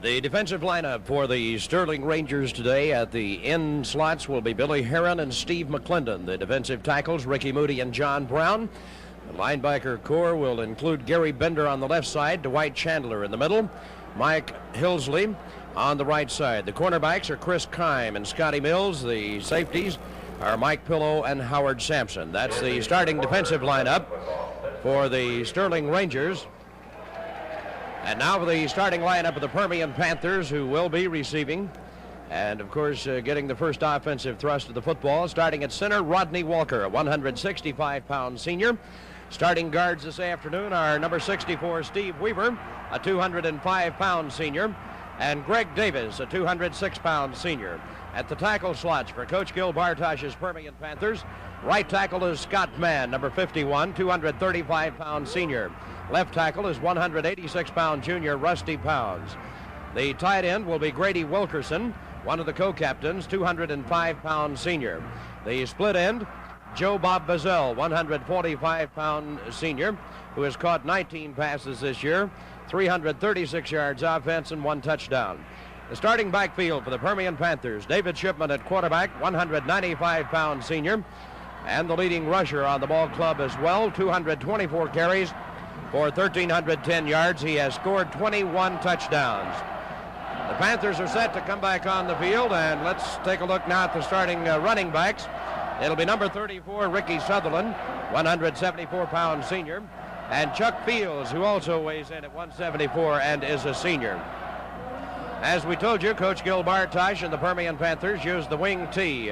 The defensive lineup for the Sterling Rangers today at the end slots will be Billy Heron and Steve McClendon. The defensive tackles, Ricky Moody and John Brown. The linebacker core will include Gary Bender on the left side, Dwight Chandler in the middle, Mike Hillsley on the right side. The cornerbacks are Chris Kime and Scotty Mills. The safeties are Mike Pillow and Howard Sampson. That's the starting defensive lineup for the Sterling Rangers. And now for the starting lineup of the Permian Panthers, who will be receiving and, of course, getting the first offensive thrust of the football. Starting at center, Rodney Walker, a 165-pound senior. Starting guards this afternoon are number 64, Steve Weaver, a 205-pound senior, and Greg Davis, a 206-pound senior. At the tackle slots for Coach Gil Bartosh's Permian Panthers, right tackle is Scott Mann, number 51, 235-pound senior. Left tackle is 186-pound junior Rusty Pounds. The tight end will be Grady Wilkerson, one of the co-captains, 205-pound senior. The split end, Joe Bob Bazell, 145-pound senior, who has caught 19 passes this year, 336 yards offense and 1 touchdown. The starting backfield for the Permian Panthers, David Shipman at quarterback, 195-pound senior, and the leading rusher on the ball club as well, 224 carries for 1,310 yards. He has scored 21 touchdowns. The Panthers are set to come back on the field, and let's take a look now at the starting running backs. It'll be number 34, Ricky Sutherland, 174-pound senior, and Chuck Fields, who also weighs in at 174 and is a senior. As we told you, Coach Gil Bartosh and the Permian Panthers use the wing T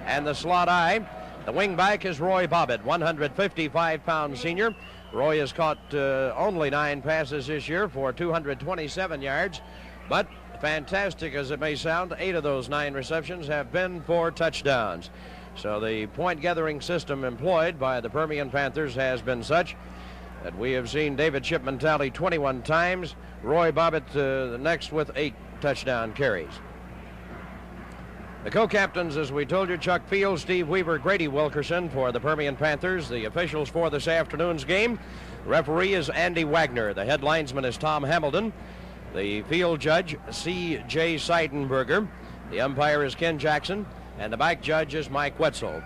and the slot I. The wing back is Roy Bobbitt, 155-pound senior. Roy has caught only 9 passes this year for 227 yards, but fantastic as it may sound, 8 of those 9 receptions have been for touchdowns. So the point-gathering system employed by the Permian Panthers has been such that we have seen David Shipman tally 21 times, Roy Bobbitt the next with 8 touchdown carries. The co-captains, as we told you, Chuck Fields, Steve Weaver, Grady Wilkerson for the Permian Panthers. The officials for this afternoon's game, referee is Andy Wagner. The head linesman is Tom Hamilton. The field judge, C.J. Seidenberger. The umpire is Ken Jackson, and the back judge is Mike Wetzel.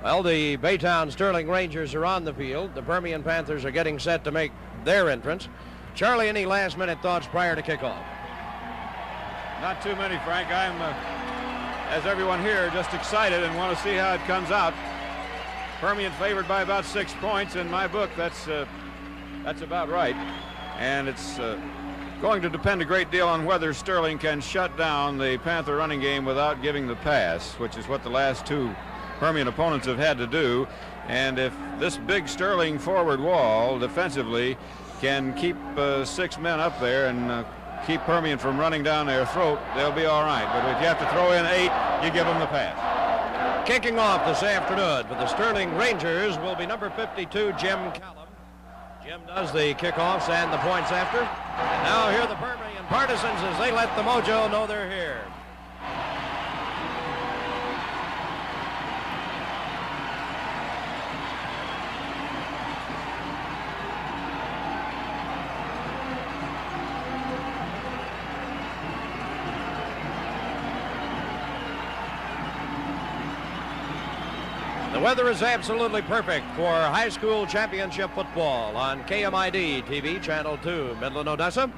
Well, the Baytown Sterling Rangers are on the field. The Permian Panthers are getting set to make their entrance. Charlie, any last-minute thoughts prior to kickoff? Not too many, Frank. I'm, as everyone here, just excited and want to see how it comes out. Permian favored by about 6 points. In my book, that's about right. And it's going to depend a great deal on whether Sterling can shut down the Panther running game without giving the pass, which is what the last 2 Permian opponents have had to do. And if this big Sterling forward wall defensively can keep 6 men up there and keep Permian from running down their throat, they'll be all right. But if you have to throw in 8, you give them the pass. Kicking off this afternoon for the Sterling Rangers will be number 52, Jim Callum. Jim does the kickoffs and the points after. And now here are the Permian Partisans as they let the mojo know they're here. The weather is absolutely perfect for high school championship football on KMID-TV, Channel 2, Midland, Odessa.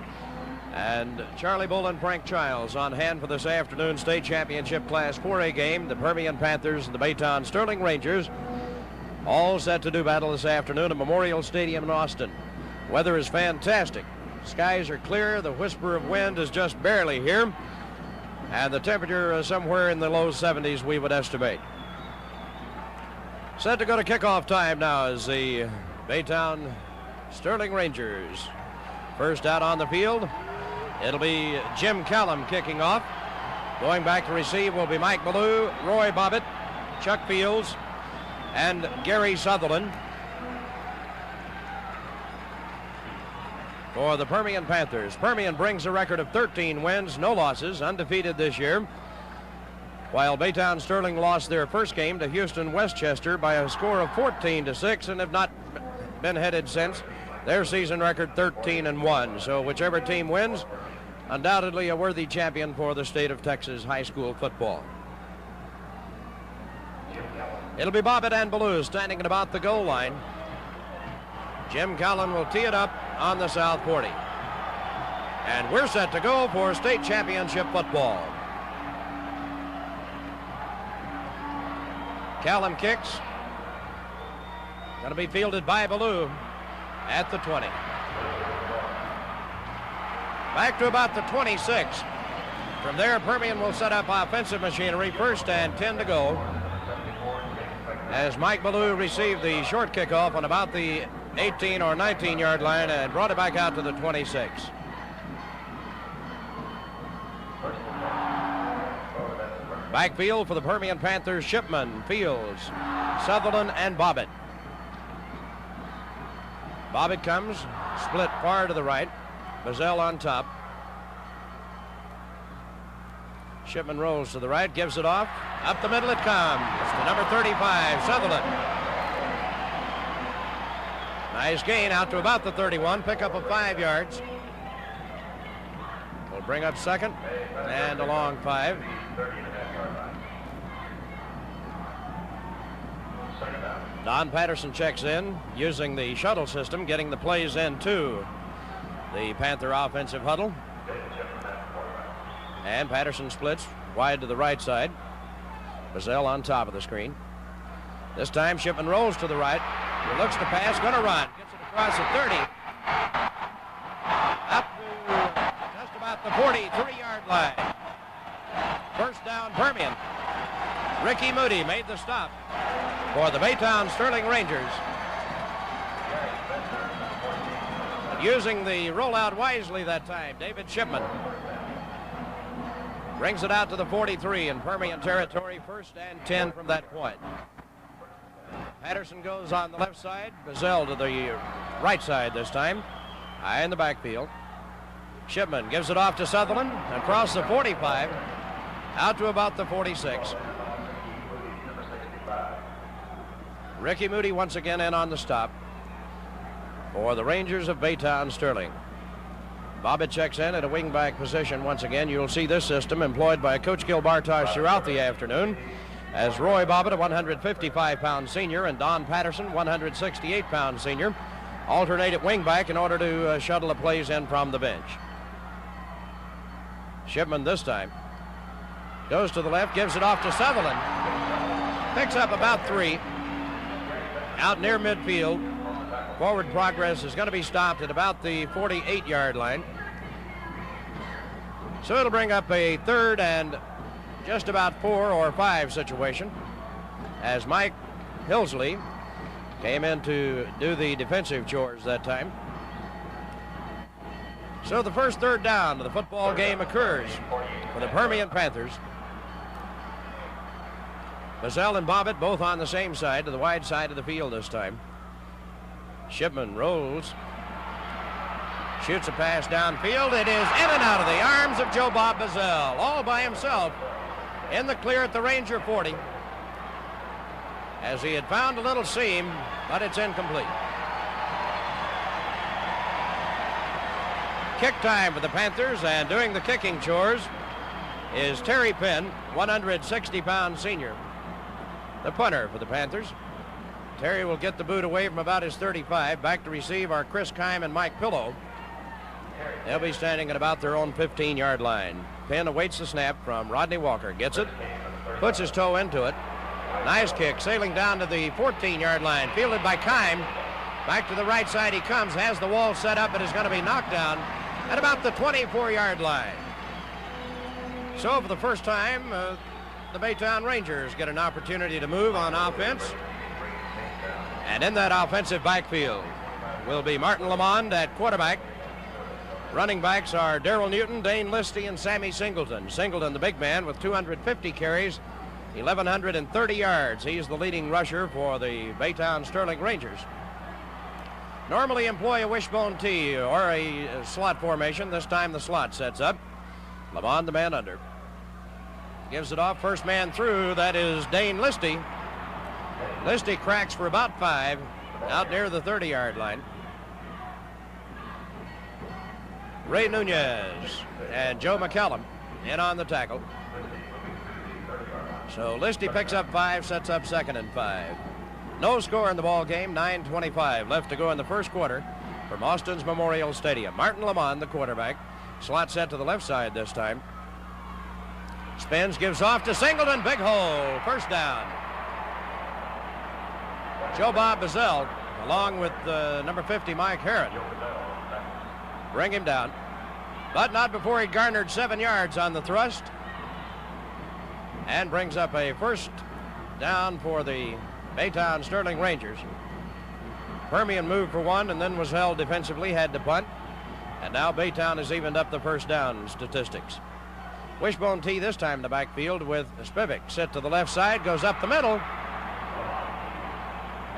And Charlie Bull and Frank Childs on hand for this afternoon state championship Class 4A game. The Permian Panthers and the Baytown Sterling Rangers all set to do battle this afternoon at Memorial Stadium in Austin. Weather is fantastic. Skies are clear. The whisper of wind is just barely here. And the temperature is somewhere in the low 70s, we would estimate. Set to go to kickoff time now as the Baytown Sterling Rangers. First out on the field, it'll be Jim Callum kicking off. Going back to receive will be Mike Ballou, Roy Bobbitt, Chuck Fields, and Gary Sutherland. For the Permian Panthers, Permian brings a record of 13 wins, no losses, undefeated this year. While Baytown Sterling lost their first game to Houston Westchester by a score of 14-6 and have not been headed since. Their season record 13-1. So whichever team wins Undoubtedly a worthy champion for the state of Texas high school football. It'll be Bobbitt and Ballou standing at about the goal line. Jim Callan will tee it up on the south 40. And we're set to go for state championship football. Callan kicks. Going to be fielded by Ballou at the 20. Back to about the 26. From there, Permian will set up offensive machinery. 1st and 10 to go. As Mike Ballou received the short kickoff on about the 18 or 19-yard line and brought it back out to the 26. Backfield for the Permian Panthers, Shipman, Fields, Sutherland, and Bobbitt. Bobbitt comes, split far to the right. Bazell on top. Shipman rolls to the right, gives it off. Up the middle it comes. To number 35, Sutherland. Nice gain out to about the 31, pick up of 5 yards. We'll bring up 2nd and a long 5. Don Patterson checks in using the shuttle system, getting the plays into the Panther offensive huddle. And Patterson splits wide to the right side. Bazell on top of the screen. This time Shipman rolls to the right. He looks to pass, gonna run. Gets it across the 30. Up to just about the 43-yard line. 1st down, Permian. Ricky Moody made the stop for the Baytown Sterling Rangers. But using the rollout wisely that time, David Shipman brings it out to the 43 in Permian territory, 1st and 10 from that point. Patterson goes on the left side, Bazell to the right side this time, high in the backfield. Shipman gives it off to Sutherland, across the 45, out to about the 46. Ricky Moody once again in on the stop for the Rangers of Baytown Sterling. Bobbitt checks in at a wingback position once again. You'll see this system employed by Coach Gil Bartosh throughout the afternoon, as Roy Bobbitt, a 155-pound senior, and Don Patterson, 168-pound senior, alternate at wingback in order to shuttle the plays in from the bench. Shipman this time goes to the left, gives it off to Sutherland. Picks up about 3. Out near midfield. Forward progress is going to be stopped at about the 48-yard line. So it'll bring up a 3rd and just about 4 or 5 situation as Mike Hillsley came in to do the defensive chores that time. So the first 3rd down of the football game occurs for the Permian Panthers. Bazell and Bobbitt both on the same side, to the wide side of the field this time. Shipman rolls, shoots a pass downfield. It is in and out of the arms of Joe Bob Bazell, all by himself in the clear at the Ranger 40, as he had found a little seam, but it's incomplete. Kick time for the Panthers, and doing the kicking chores is Terry Penn, 160-pound senior, the punter for the Panthers. Terry will get the boot away from about his 35. Back to receive are Chris Kime and Mike Pillow. They'll be standing at about their own 15-yard line. Penn awaits the snap from Rodney Walker. Gets it, puts his toe into it. Nice kick, sailing down to the 14-yard line. Fielded by Kime. Back to the right side he comes, has the wall set up, but is going to be knocked down at about the 24-yard line. So for the first time, the Baytown Rangers get an opportunity to move on offense. And in that offensive backfield will be Martin Lamond at quarterback. Running backs are Darrell Newton, Dane Listy, and Sammy Singleton. Singleton, the big man, with 250 carries, 1,130 yards. He's the leading rusher for the Baytown Sterling Rangers. Normally employ a wishbone tee or a slot formation. This time the slot sets up. Lamond, the man under. Gives it off, first man through, that is Dane Listy. Listy cracks for about 5 out near the 30-yard line. Ray Nunez and Joe McCallum in on the tackle. So Listy picks up 5, sets up 2nd and 5. No score in the ball game, 9:25 left to go in the first quarter from Austin's Memorial Stadium. Martin Lamont, the quarterback. Slot set to the left side this time. Spins, gives off to Singleton. Big hole. First down. Joe Bob Bazell, along with number 50, Mike Herron, bring him down. But not before he garnered 7 yards on the thrust. And brings up a first down for the Baytown Sterling Rangers. Permian moved for 1 and then was held defensively, had to punt. And now Baytown has evened up the first down statistics. Wishbone T this time in the backfield with Spivak. Set to the left side, goes up the middle.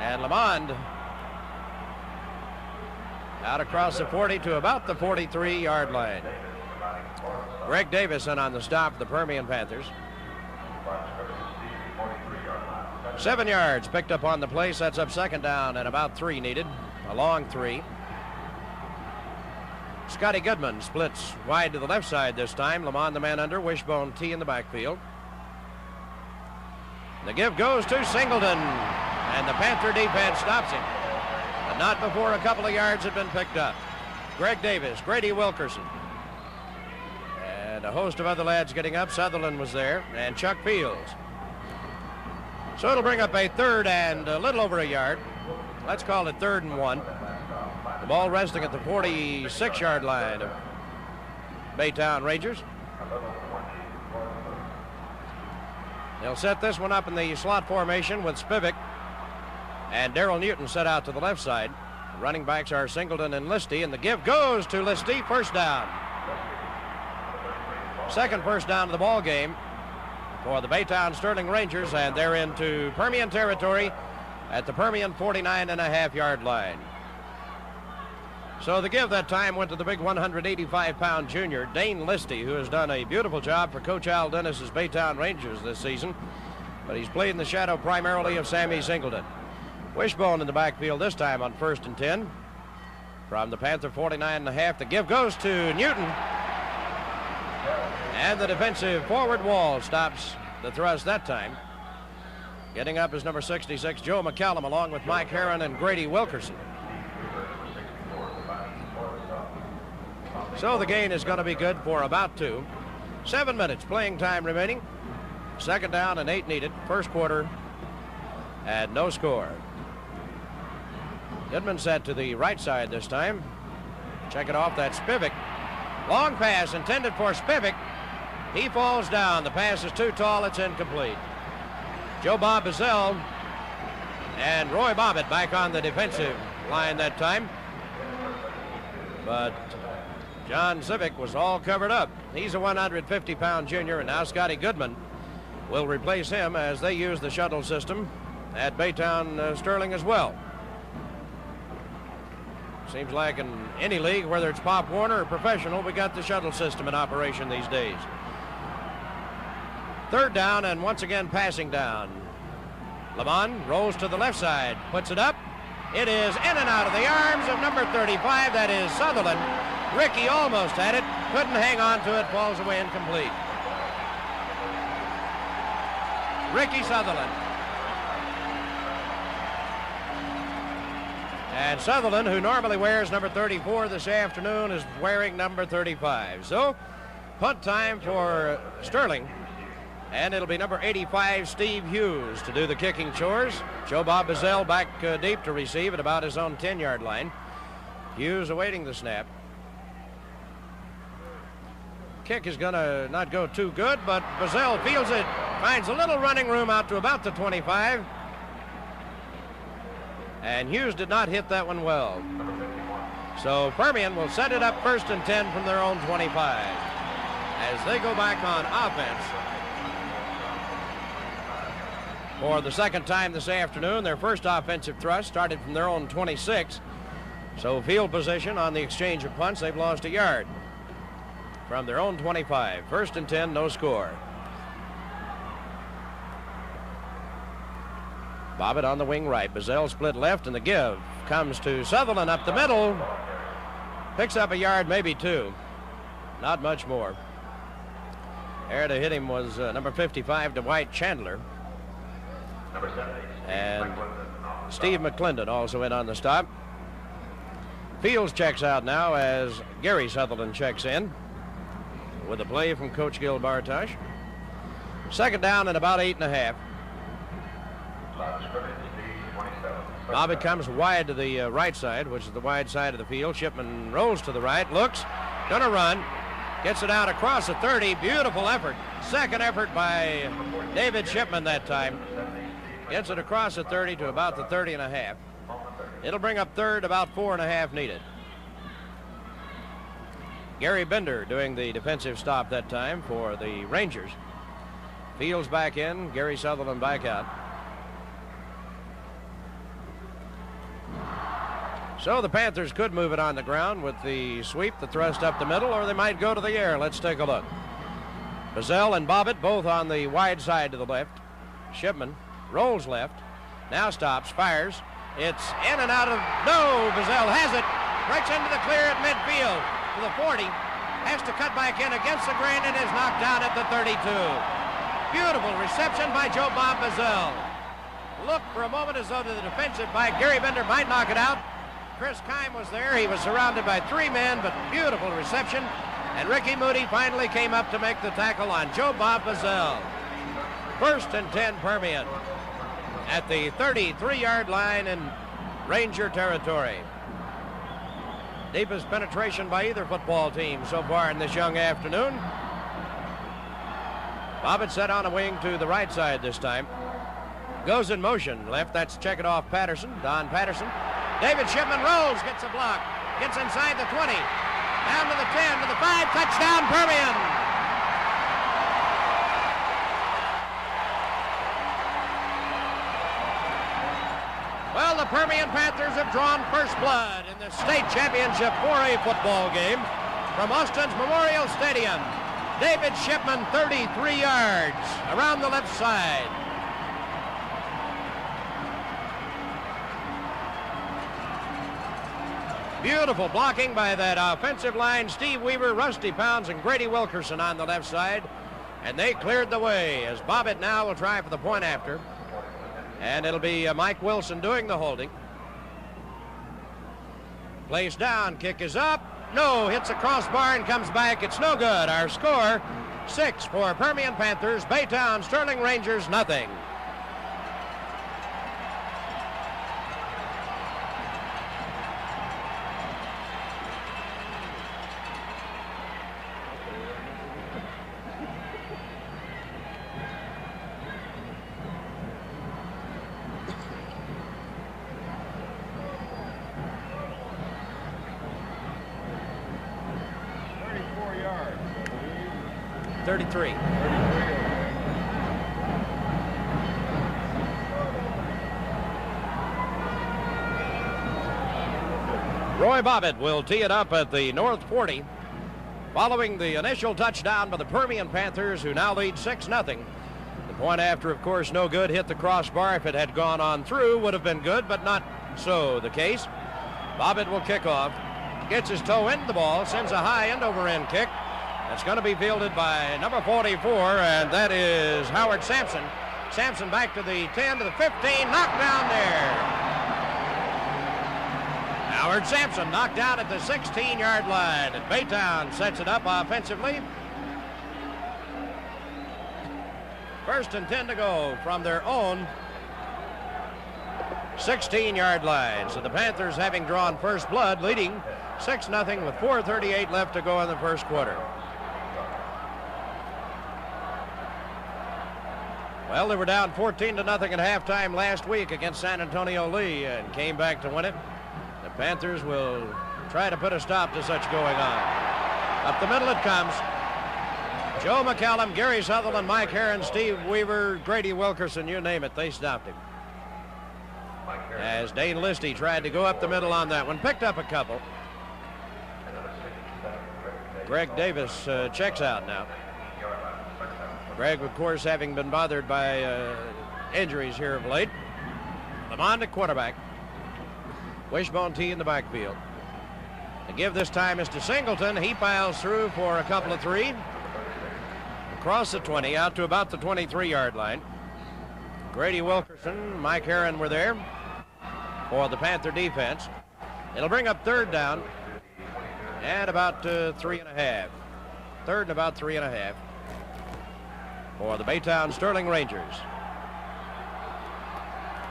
And Lamond out across the 40 to about the 43-yard line. Greg Davis in on the stop for the Permian Panthers. 7 yards picked up on the play, sets up 2nd down and about 3 needed, a long 3. Scotty Goodman splits wide to the left side this time. Lamont the man under, Wishbone T in the backfield. The give goes to Singleton, and the Panther defense stops him. But not before a couple of yards had been picked up. Greg Davis, Grady Wilkerson, and a host of other lads getting up. Sutherland was there, and Chuck Fields. So it'll bring up a 3rd and a little over a yard. Let's call it 3rd and 1. The ball resting at the 46-yard line of Baytown Rangers. They'll set this one up in the slot formation with Spivak and Darrell Newton set out to the left side. The running backs are Singleton and Listy, and the give goes to Listy. First down. 2nd first down of the ball game for the Baytown Sterling Rangers, and they're into Permian territory at the Permian 49.5-yard line. So the give that time went to the big 185-pound junior, Dane Listy, who has done a beautiful job for Coach Al Dennis's Baytown Rangers this season, but he's played in the shadow primarily of Sammy Singleton. Wishbone in the backfield this time on 1st and 10. From the Panther 49.5, the give goes to Newton. And the defensive forward wall stops the thrust that time. Getting up is number 66, Joe McCallum, along with Mike Herron and Grady Wilkerson. So the gain is going to be good for about 2. 7 minutes playing time remaining. 2nd down and 8 needed. First quarter and no score. Goodman set to the right side this time. Check it off, that's Spivak. Long pass intended for Spivak. He falls down. The pass is too tall. It's incomplete. Joe Bob Bazell and Roy Bobbitt back on the defensive line that time. But John Civic was all covered up. He's a 150-pound junior, and now Scotty Goodman will replace him as they use the shuttle system at Baytown Sterling as well. Seems like in any league, whether it's Pop Warner or professional, we got the shuttle system in operation these days. 3rd down and once again passing down. Lamont rolls to the left side, puts it up. It is in and out of the arms of number 35, that is Sutherland. Ricky almost had it, couldn't hang on to it, falls away incomplete. Ricky Sutherland. And Sutherland, who normally wears number 34 this afternoon, is wearing number 35. So, punt time for Sterling. And it'll be number 85, Steve Hughes, to do the kicking chores. Joe Bob Bazell back deep to receive at about his own 10-yard line. Hughes awaiting the snap. Kick is going to not go too good, but Bazell fields it. Finds a little running room out to about the 25. And Hughes did not hit that one well. So Permian will set it up 1st and 10 from their own 25 as they go back on offense. For the 2nd time this afternoon, their first offensive thrust started from their own 26. So field position on the exchange of punts, they've lost a yard from their own 25. 1st and 10, no score. Bobbitt on the wing right. Bazell split left, and the give comes to Sutherland up the middle. Picks up a yard, maybe two. Not much more. There to hit him was number 55, Dwight Chandler. Number 70. And Steve McClendon also in on the stop. Fields checks out now as Gary Sutherland checks in with a play from Coach Gil Bartosh. Second down and about 8.5. Bobbitt comes wide to the right side, which is the wide side of the field. Shipman rolls to the right, looks, gonna run, gets it out across the 30. Beautiful effort. Second effort by David Shipman that time. Gets it across the 30 to about the 30.5. It'll bring up third, about 4.5 needed. Gary Bender doing the defensive stop that time for the Rangers. Fields back in, Gary Sutherland back out. So the Panthers could move it on the ground with the sweep, the thrust up the middle, or they might go to the air. Let's take a look. Bazell and Bobbitt both on the wide side to the left. Shipman rolls left, now stops, fires. It's in and out of, no, Bazell has it. Breaks into the clear at midfield to the 40. Has to cut back in against the grain and is knocked down at the 32. Beautiful reception by Joe Bob Bazell. Looked for a moment as though the defensive by Gary Bender might knock it out. Chris Kime was there. He was surrounded by three men, but beautiful reception. And Ricky Moody finally came up to make the tackle on Joe Bob Bazell. 1st and 10 Permian at the 33-yard line in Ranger territory. Deepest penetration by either football team so far in this young afternoon. Bobbitt set on a wing to the right side this time. Goes in motion. Left, that's check it off Patterson. Don Patterson. David Shipman rolls, gets a block. Gets inside the 20. Down to the 10, to the 5. Touchdown, Permian. Well, the Permian Panthers have drawn first blood in the state championship 4A football game from Austin's Memorial Stadium. David Shipman, 33 yards around the left side. Beautiful blocking by that offensive line. Steve Weaver, Rusty Pounds, and Grady Wilkerson on the left side. And they cleared the way as Bobbitt now will try for the point after. And it'll be Mike Wilson doing the holding. Plays down, kick is up. No, hits a crossbar and comes back. It's no good. Our score, 6 for Permian Panthers. Baytown Sterling Rangers, nothing. Roy Bobbitt will tee it up at the North 40. Following the initial touchdown by the Permian Panthers, who now lead 6-0. The point after, of course, no good. Hit the crossbar. If it had gone on through, would have been good, but not so the case. Bobbitt will kick off. Gets his toe into the ball, sends a high end-over-end kick. That's going to be fielded by number 44, and that is Howard Sampson. Sampson back to the 10, to the 15, knocked down there. Howard Sampson knocked down at the 16-yard line, and Baytown sets it up offensively. 1st and 10 to go from their own 16-yard line. So the Panthers, having drawn first blood, leading 6-0 with 4:38 left to go in the first quarter. Well, they were down 14-0 at halftime last week against San Antonio Lee and came back to win it. The Panthers will try to put a stop to such going on. Up the middle it comes. Joe McCallum, Gary Sutherland, Mike Herron, Steve Weaver, Grady Wilkerson, you name it, they stopped him. As Dane Listy tried to go up the middle on that one, picked up a couple. Greg Davis checks out now. Greg, of course, having been bothered by injuries here of late. Lamond at quarterback. Wishbone T in the backfield. give this time is to Singleton. He piles through for a couple of three. Across the 20, out to about the 23-yard line. Grady Wilkerson, Mike Herron were there for the Panther defense. It'll bring up third down and about 3.5. Third and about 3.5 for the Baytown Sterling Rangers.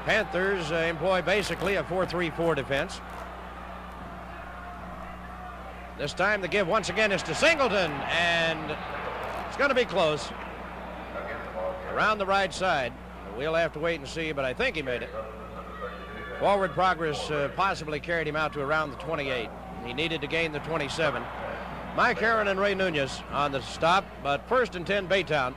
Panthers employ basically a 4-3-4 defense. This time the give once again is to Singleton, and it's going to be close. Around the right side. We'll have to wait and see, but I think he made it. Forward progress possibly carried him out to around the 28. He needed to gain the 27. Mike Herron and Ray Nunez on the stop, but 1st and 10 Baytown.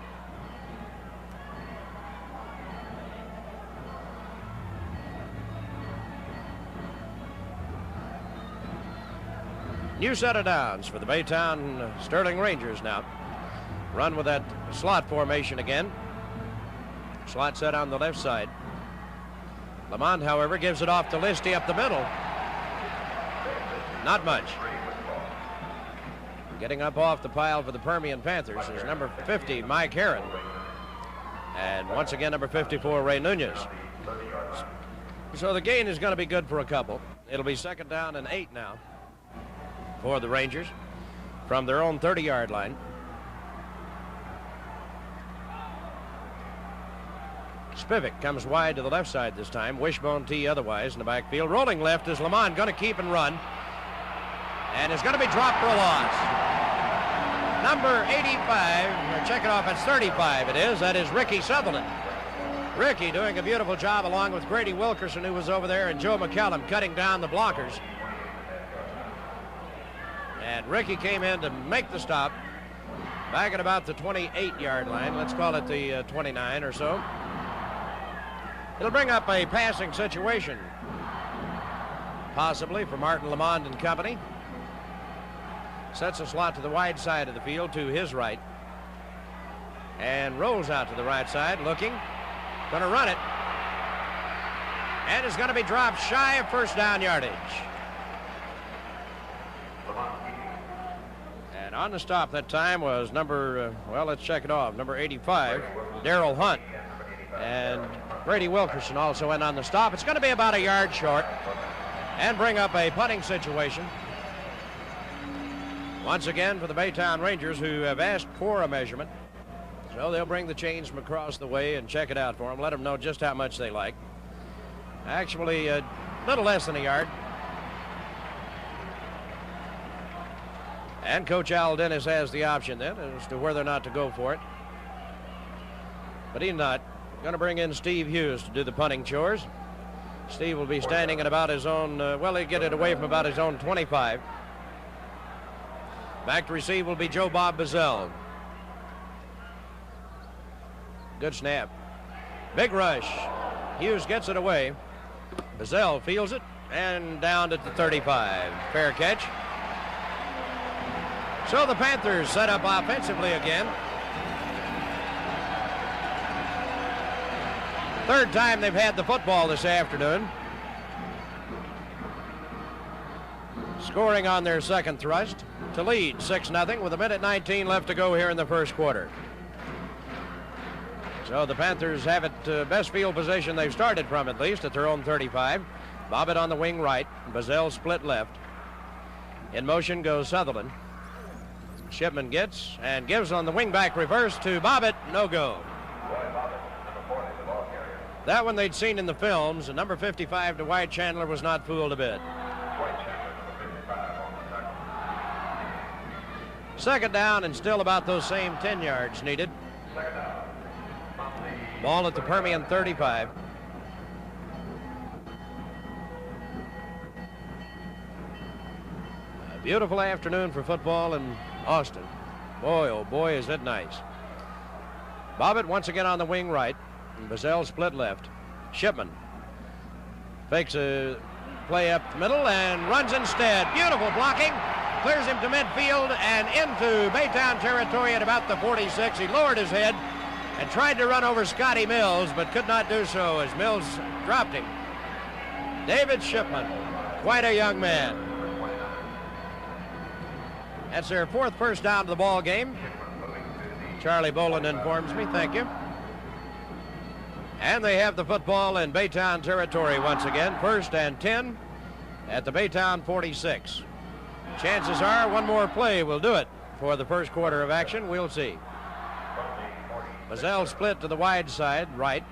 New set of downs for the Baytown Sterling Rangers now. Run with that slot formation again. Slot set on the left side. Lamont, however, gives it off to Listy up the middle. Not much. Getting up off the pile for the Permian Panthers is number 50, Mike Herron. And once again, number 54, Ray Nunez. So the gain is going to be good for a couple. It'll be 2nd down and 8 now for the Rangers from their own 30-yard line. Spivak comes wide to the left side this time. Wishbone T otherwise in the backfield. Rolling left is Lamont, going to keep and run. And it's going to be dropped for a loss. Number 85, or check it off, it's 35 it is. That is Ricky Sutherland. Ricky doing a beautiful job along with Grady Wilkerson, who was over there, and Joe McCallum cutting down the blockers. And Ricky came in to make the stop back at about the 28-yard line. Let's call it the 29 or so. It'll bring up a passing situation, possibly for Martin Lamont and company. Sets a slot to the wide side of the field to his right. And rolls out to the right side, looking. Going to run it. And it's going to be dropped shy of 1st down yardage. And on the stop that time was number, well, let's check it off, number 85, Darrell Hunt. And Grady Wilkerson also went on the stop. It's going to be about a yard short and bring up a punting situation. Once again for the Baytown Rangers, who have asked for a measurement. So they'll bring the chains from across the way and check it out for them. Let them know just how much they like. Actually, a little less than a yard. And Coach Al Dennis has the option then as to whether or not to go for it. But he's not. Going to bring in Steve Hughes to do the punting chores. Steve will be standing at about his own, well, he'll get it away from about his own 25. Back to receive will be Joe Bob Bazell. Good snap. Big rush. Hughes gets it away. Bazell fields it and down at the 35. Fair catch. So the Panthers set up offensively again. 3rd time they've had the football this afternoon. Scoring on their 2nd thrust to lead 6-0 with 1:19 left to go here in the 1st quarter. So the Panthers have it best field position they've started from, at least at their own 35. Bobbitt on the wing right. Bazell split left. In motion goes Sutherland. Shipman gets and gives on the wing back reverse to Bobbitt. No go. That one they'd seen in the films, and number 55 to White Chandler was not fooled a bit. 2nd down and still about those same 10 yards needed. Ball at the Permian 35. A beautiful afternoon for football in Austin. Boy, oh boy, is it nice. Bobbitt once again on the wing right. Bazell split left. Shipman fakes a play up the middle and runs instead. Beautiful blocking. Clears him to midfield and into Baytown territory at about the 46. He lowered his head and tried to run over Scotty Mills, but could not do so as Mills dropped him. David Shipman, quite a young man. That's their 4th first down of the ball game. Charlie Boland informs me. Thank you. And they have the football in Baytown territory once again. 1st and 10 at the Baytown 46. Chances are one more play will do it for the first quarter of action. We'll see. Mazzell split to the wide side, right.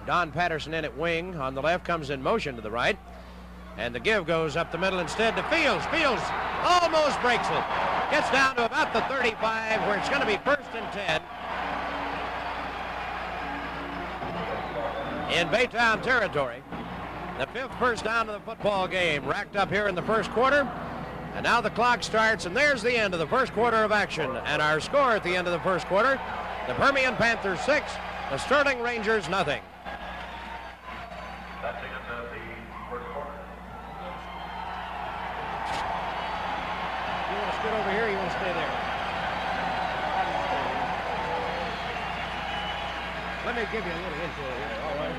Don Patterson in at wing. On the left, comes in motion to the right. And the give goes up the middle instead to Fields. Fields almost breaks it. Gets down to about the 35 where it's going to be 1st and 10 in Baytown territory. The 5th first down of the football game racked up here in the first quarter. And now the clock starts, and there's the end of the first quarter of action. And our score at the end of the first quarter, the Permian Panthers 6, the Sterling Rangers nothing. That's the end of the first quarter. You want to scoot over here, or you want to stay there? Let me give you a little intro here, all right?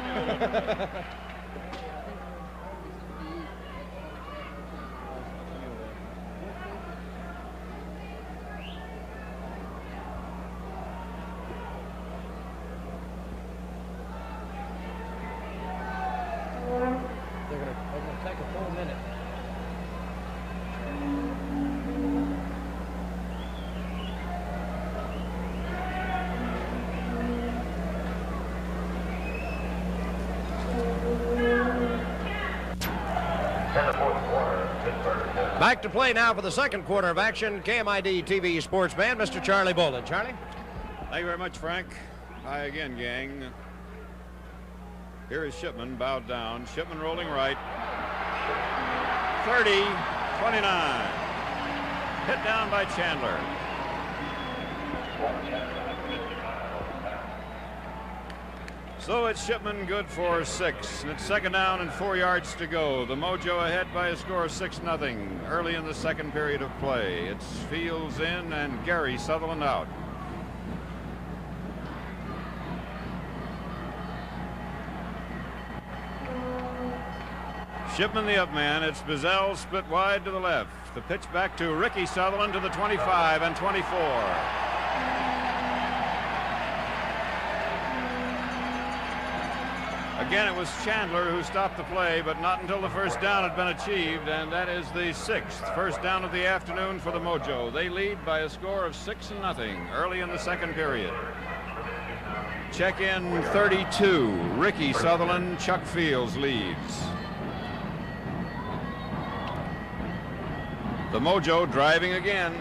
They're gonna take a full minute. In the fourth quarter, Pittsburgh. Back to play now for the second quarter of action. KMID-TV sportsman, Mr. Charlie Boland. Charlie? Thank you very much, Frank. Hi again, gang. Here is Shipman, bowed down. Shipman rolling right. 30, 29. Hit down by Chandler. So it's Shipman good for 6. And it's 2nd down and 4 yards to go. The Mojo ahead by a score of 6-0 early in the second period of play. It's Fields in and Gary Sutherland out. Shipman the up man. It's Mazzell split wide to the left. The pitch back to Ricky Sutherland to the 25 and 24. Again, it was Chandler who stopped the play, but not until the first down had been achieved, and that is the 6th first down of the afternoon for the Mojo. They lead by a score of 6-0 early in the second period. Check in 32. Ricky Sutherland, Chuck Fields leads. The Mojo driving again.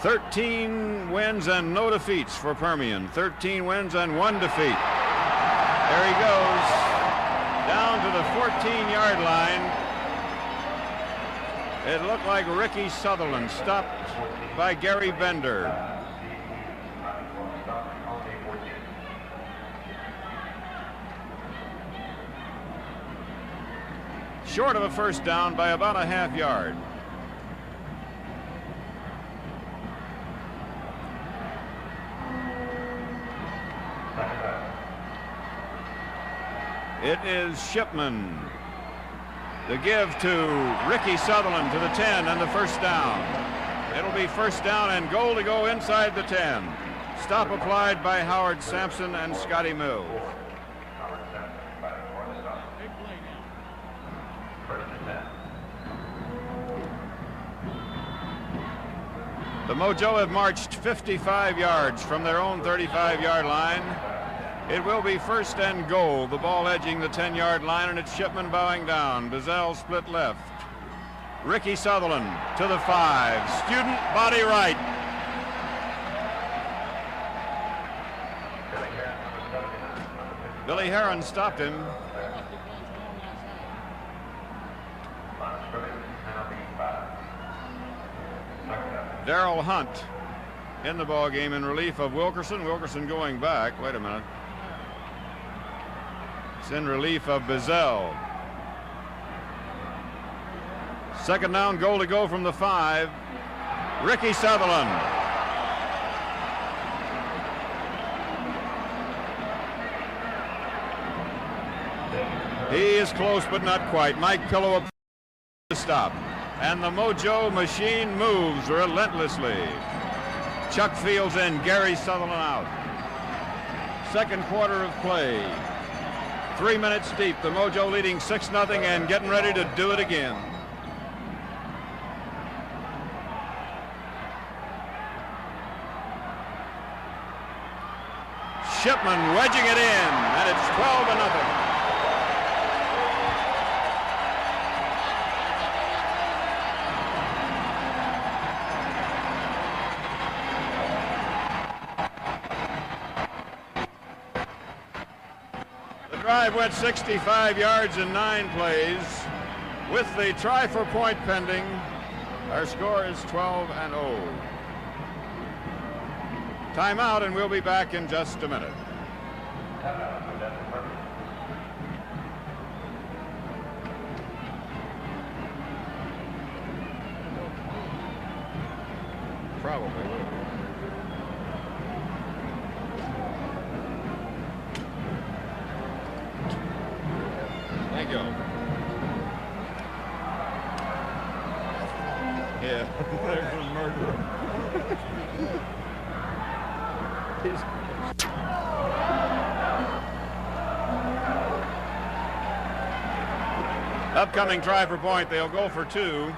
13 wins and no defeats for Permian. 13 wins and 1 defeat. There he goes. Down to the 14-yard line. It looked like Ricky Sutherland stopped by Gary Bender. Short of a first down by about a half yard. It is Shipman. The give to Ricky Sutherland to the 10 and the first down. It'll be first down and goal to go inside the 10. Stop applied by Howard Sampson and Scotty Mills. The Mojo have marched 55 yards from their own 35-yard line. It will be first and goal. The ball edging the 10-yard line, and it's Shipman bowing down. Mazzell split left. Ricky Sutherland to the 5. Student body right. Billy Heron stopped him. Darrell Hunt in the ball game in relief of Wilkerson. Wilkerson going back. Wait a minute. It's in relief of Mazzell. Second down, goal to go from the 5. Ricky Sutherland. He is close, but not quite. Mike Pillow to stop. And the Mojo machine moves relentlessly. Chuck Fields in, Gary Sutherland out. Second quarter of play. 3 minutes deep. The Mojo leading 6-0 and getting ready to do it again. Shipman wedging it in, and it's 12-0. The drive went 65 yards in 9 plays. With the try for point pending, our score is 12-0. Timeout, and we'll be back in just a minute. Probably. Thank you. Yeah, there's a murderer. Upcoming try for point. They'll go for 2.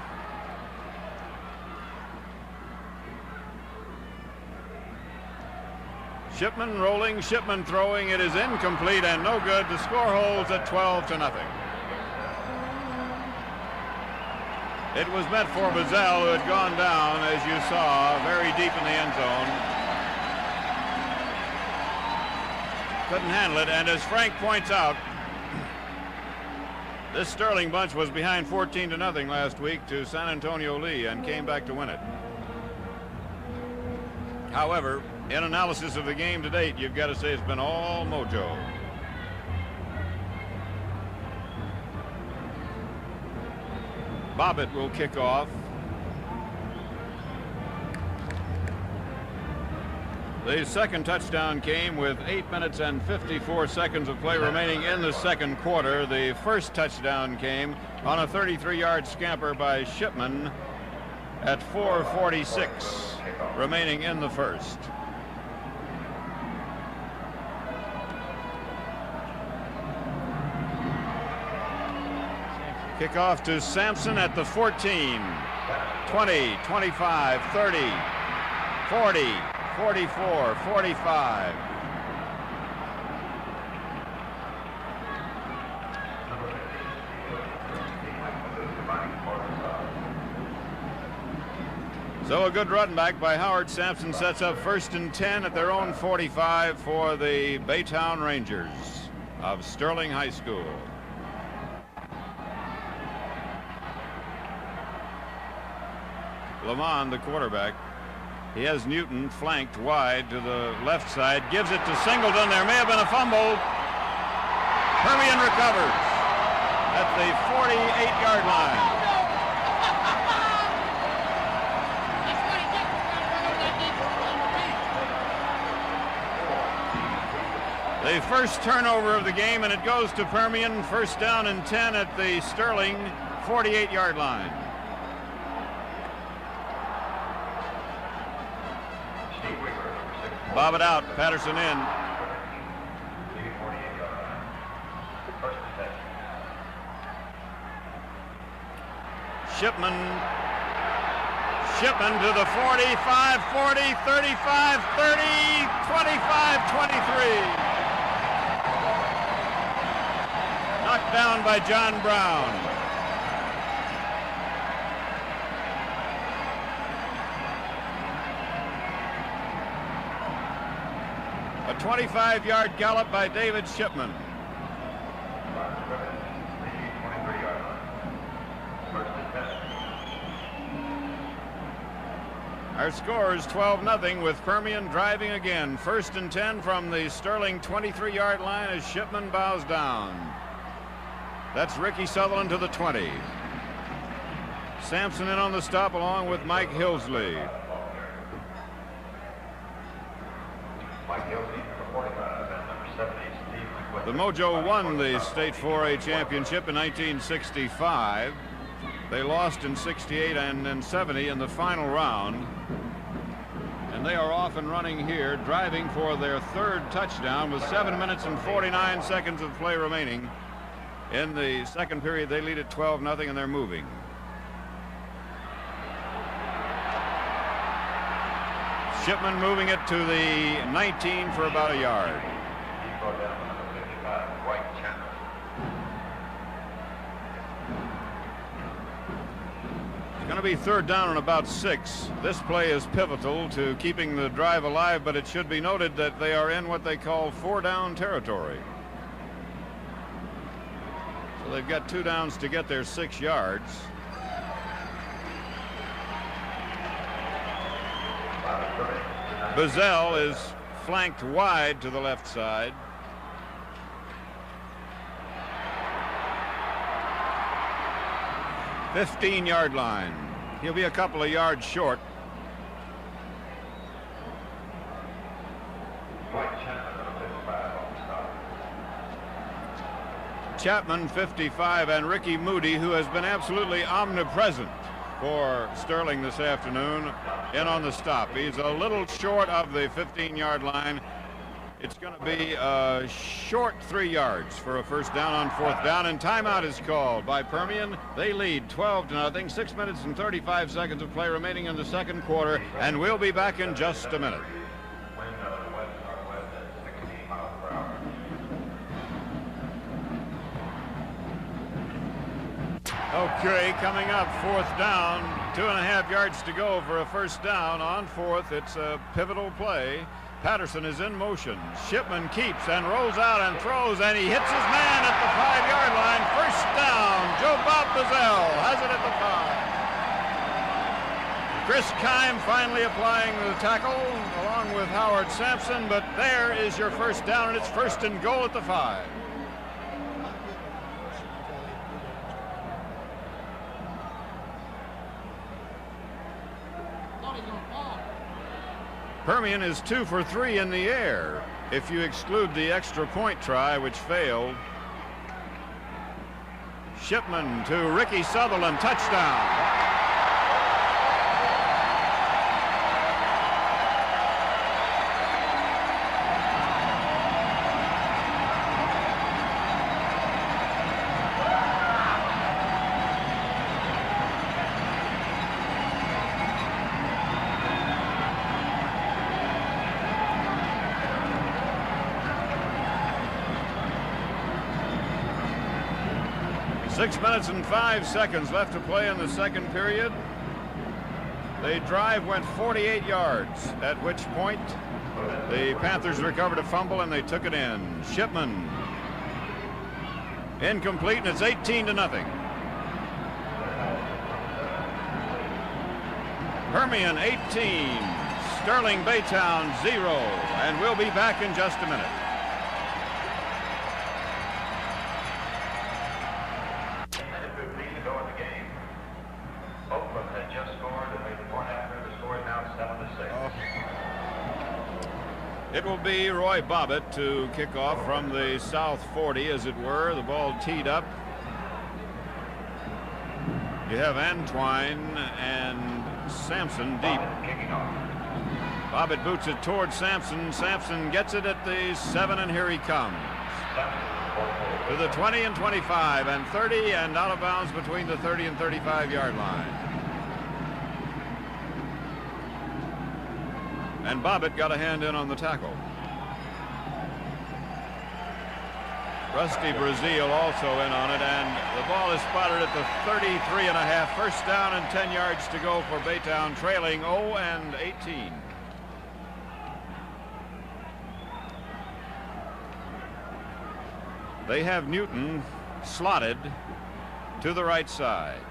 Shipman rolling, Shipman throwing. It is incomplete and no good. The score holds at 12-0. It was meant for Bazell, who had gone down, as you saw, very deep in the end zone. Couldn't handle it, and as Frank points out, this Sterling bunch was behind 14-0 last week to San Antonio Lee and came back to win it. However, in analysis of the game to date, you've got to say it's been all Mojo. Bobbitt will kick off. The second touchdown came with 8 minutes and 54 seconds of play remaining in the second quarter. The first touchdown came on a 33-yard scamper by Shipman at 4:46 remaining in the first. Kickoff to Sampson at the 14, 20, 25, 30, 40, 44, 45. So a good run back by Howard Sampson sets up 1st and 10 at their own 45 for the Baytown Rangers of Sterling High School. Lamont, the quarterback, he has Newton flanked wide to the left side, gives it to Singleton. There may have been a fumble. Permian recovers at the 48-yard line. The first turnover of the game, and it goes to Permian. 1st down and 10 at the Sterling 48-yard line. Bob it out, Patterson in. Shipman to the 45, 40, 35, 30, 25, 23. Knocked down by John Brown. A 25-yard gallop by David Shipman. Our score is 12-0 with Permian driving again. 1st and 10 from the Sterling 23-yard line as Shipman bows down. That's Ricky Sutherland to the 20. Sampson in on the stop along with Mike Hillsley. The Mojo won the state 4A championship in 1965. They lost in 68 and in 70 in the final round. And they are off and running here, driving for their third touchdown with 7 minutes and 49 seconds of play remaining. In the second period, they lead at 12-0, and they're moving. Shipman moving it to the 19 for about a yard. It's going to be third down and about 6. This play is pivotal to keeping the drive alive, but it should be noted that they are in what they call 4-down territory. So they've got 2 downs to get their 6 yards. Bazell is flanked wide to the left side. The 15-yard line. He'll be a couple of yards short. Chapman 55, and Ricky Moody, who has been absolutely omnipresent for Sterling this afternoon, in on the stop. He's a little short of the 15-yard line. It's going to be a short 3 yards for a first down on fourth down, and timeout is called by Permian. They lead 12-0. 6 minutes and 35 seconds of play remaining in the second quarter, and we'll be back in just a minute. Okay, coming up, fourth down, 2.5 yards to go for a first down on fourth. It's a pivotal play. Patterson is in motion. Shipman keeps and rolls out and throws, and he hits his man at the 5-yard line. First down. Joe Bob Bazell has it at the 5. Chris Keim finally applying the tackle along with Howard Sampson, but there is your first down, and it's first and goal at the 5. Permian is 2 for 3 in the air, if you exclude the extra point try, which failed. Shipman to Ricky Sutherland, touchdown. 6 minutes and 5 seconds left to play in the second period. The drive went 48 yards, at which point the Panthers recovered a fumble and they took it in. Shipman incomplete, and it's 18-0. Permian 18, Sterling Baytown 0, and we'll be back in just a minute. It will be Roy Bobbitt to kick off from the south 40, as it were. The ball teed up. You have Antwine and Sampson deep. Bobbitt boots it towards Sampson. Sampson gets it at the 7, and here he comes. To the 20 and 25 and 30, and out of bounds between the 30 and 35-yard line. And Bobbitt got a hand in on the tackle. Rusty Brazil also in on it, and the ball is spotted at the 33.5. First down and 10 yards to go for Baytown, trailing 0 and 18. They have Newton slotted to the right side.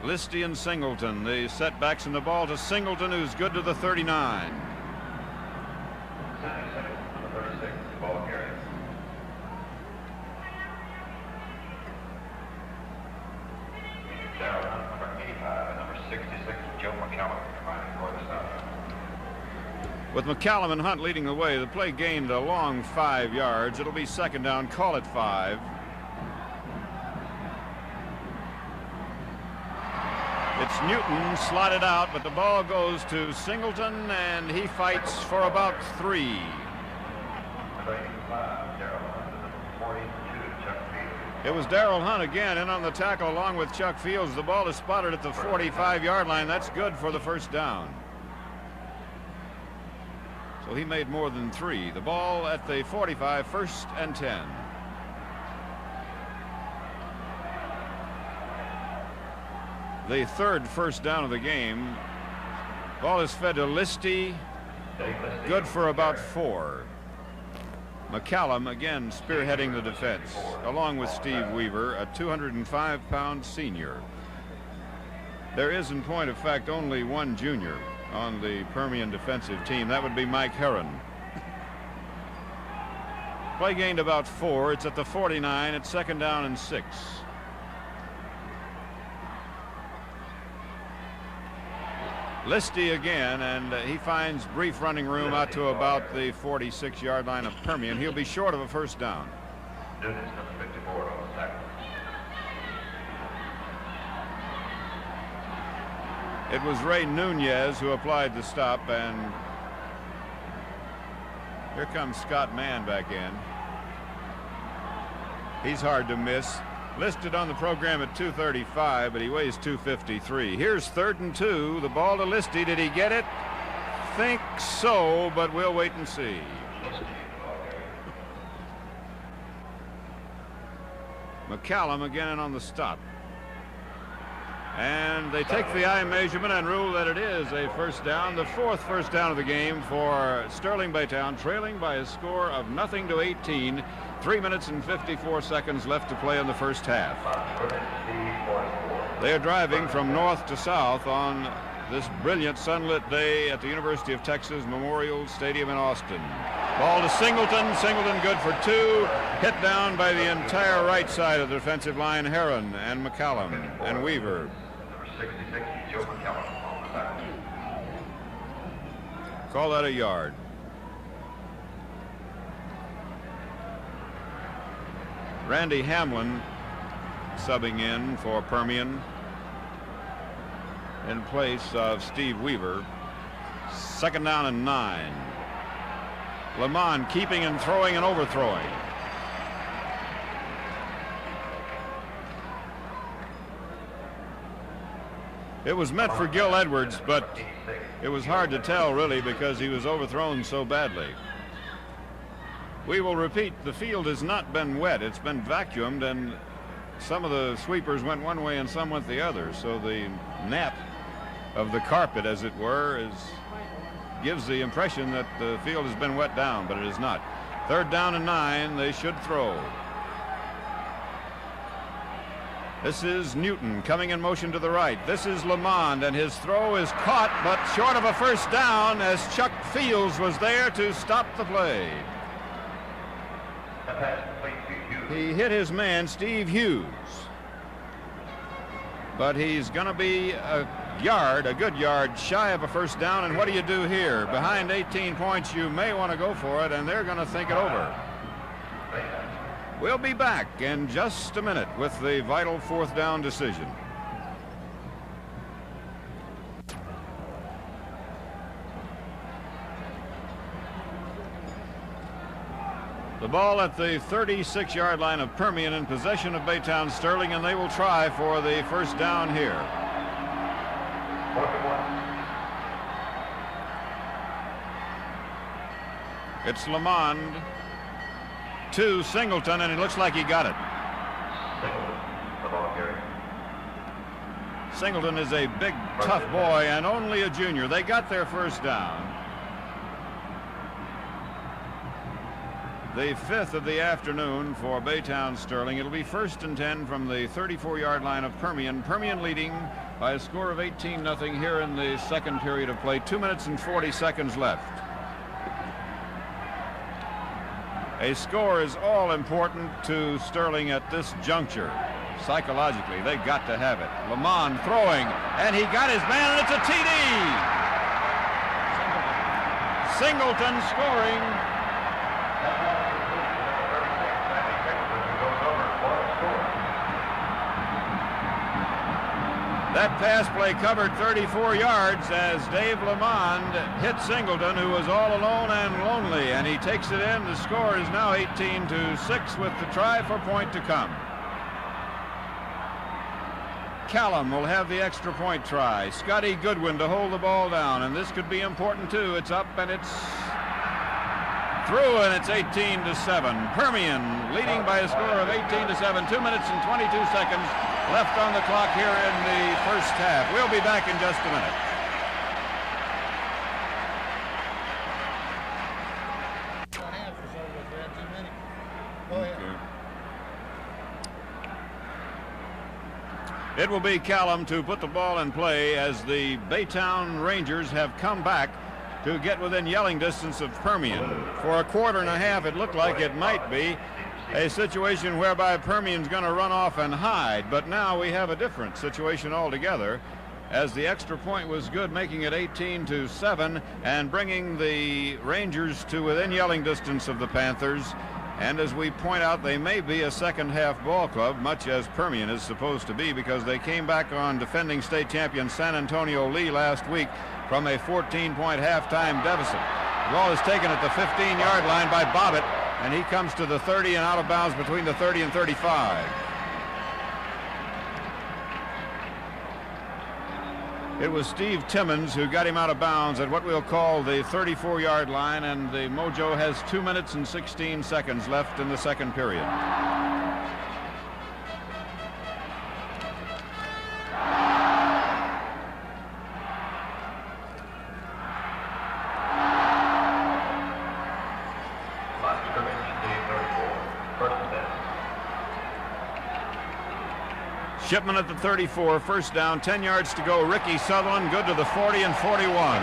Listy and Singleton, the setbacks, and the ball to Singleton, who's good to the 39. With McCallum and Hunt leading the way, the play gained a long 5 yards. It'll be second down, call it 5. It's Newton slotted out, but the ball goes to Singleton, and he fights for about 3. It was Darrell Hunt again in on the tackle along with Chuck Fields. The ball is spotted at the 45-yard line. That's good for the first down. So he made more than 3. The ball at the 45, 1st and 10. The 3rd first down of the game. Ball is fed to Listy. Good for about 4. McCallum again spearheading the defense, along with Steve Weaver, a 205-pound senior. There is, in point of fact, only one junior on the Permian defensive team. That would be Mike Herron. Play gained about 4. It's at the 49. It's 2nd down and 6. Listy again, and he finds brief running room out to about the 46-yard line of Permian. He'll be short of a first down. It was Ray Nunez who applied the stop, and here comes Scott Mann back in. He's hard to miss. Listed on the program at 235, but he weighs 253. Here's 3rd and 2. The ball to Listy. Did he get it? Think so, but we'll wait and see. McCallum again in on the stop. And they take the eye measurement and rule that it is a first down. The 4th first down of the game for Sterling Baytown, trailing by a score of 0-18. 3 minutes and 54 seconds left to play in the first half. They are driving from north to south on this brilliant sunlit day at the University of Texas Memorial Stadium in Austin. Ball to Singleton. Singleton good for 2. Hit down by the entire right side of the defensive line, Herron and McCallum and Weaver. Call that a yard. Randy Hamlin subbing in for Permian in place of Steve Weaver. 2nd down and 9. Lamont keeping and throwing and overthrowing. It was meant for Gil Edwards, but it was hard to tell really because he was overthrown so badly. We will repeat, the field has not been wet. It's been vacuumed, and some of the sweepers went one way and some went the other. So the nap of the carpet, as it were, gives the impression that the field has been wet down, but it is not. 3rd down and 9. They should throw. This is Newton coming in motion to the right. This is Lamond, and his throw is caught, but short of a first down as Chuck Fields was there to stop the play. He hit his man, Steve Hughes. But he's going to be a good yard, shy of a first down. And what do you do here? Behind 18 points, you may want to go for it, and they're going to think it over. We'll be back in just a minute with the vital 4th down decision. The ball at the 36-yard line of Permian in possession of Baytown Sterling, and they will try for the first down here. It's Lamond to Singleton, and it looks like he got it. Singleton is a big, tough boy and only a junior. They got their first down. The 5th of the afternoon for Baytown Sterling. It'll be 1st and 10 from the 34-yard line of Permian. Permian leading by a score of 18-0 here in the 2nd period of play. 2 minutes and 40 seconds left. A score is all important to Sterling at this juncture. Psychologically, they got to have it. Lamond throwing, and he got his man, and it's a TD. Singleton scoring. That pass play covered 34 yards as Dave Lamond hit Singleton, who was all alone and lonely, and he takes it in. The score is now 18-6 with the try for point to come. Callum will have the extra point try. Scotty Goodwin to hold the ball down, and this could be important too. It's up and it's through, and it's 18-7. Permian leading by a score of 18-7. 2 minutes and 22 seconds left on the clock here in the first half. We'll be back in just a minute. It will be Callum to put the ball in play as the Baytown Rangers have come back to get within yelling distance of Permian. For a quarter and a half, it looked like it might be a situation whereby Permian's going to run off and hide, but now we have a different situation altogether, as the extra point was good, making it 18-7 and bringing the Rangers to within yelling distance of the Panthers. And as we point out, they may be a second half ball club, much as Permian is supposed to be, because they came back on defending state champion San Antonio Lee last week from a 14-point halftime deficit. The ball is taken at the 15-yard line by Bobbitt, and he comes to the 30 and out of bounds between the 30 and 35. It was Steve Timmons who got him out of bounds at what we'll call the 34-yard line, and the Mojo has 2 minutes and 16 seconds left in the second period. Shipman at the 34, first down, 10 yards to go. Ricky Sutherland good to the 40 and 41.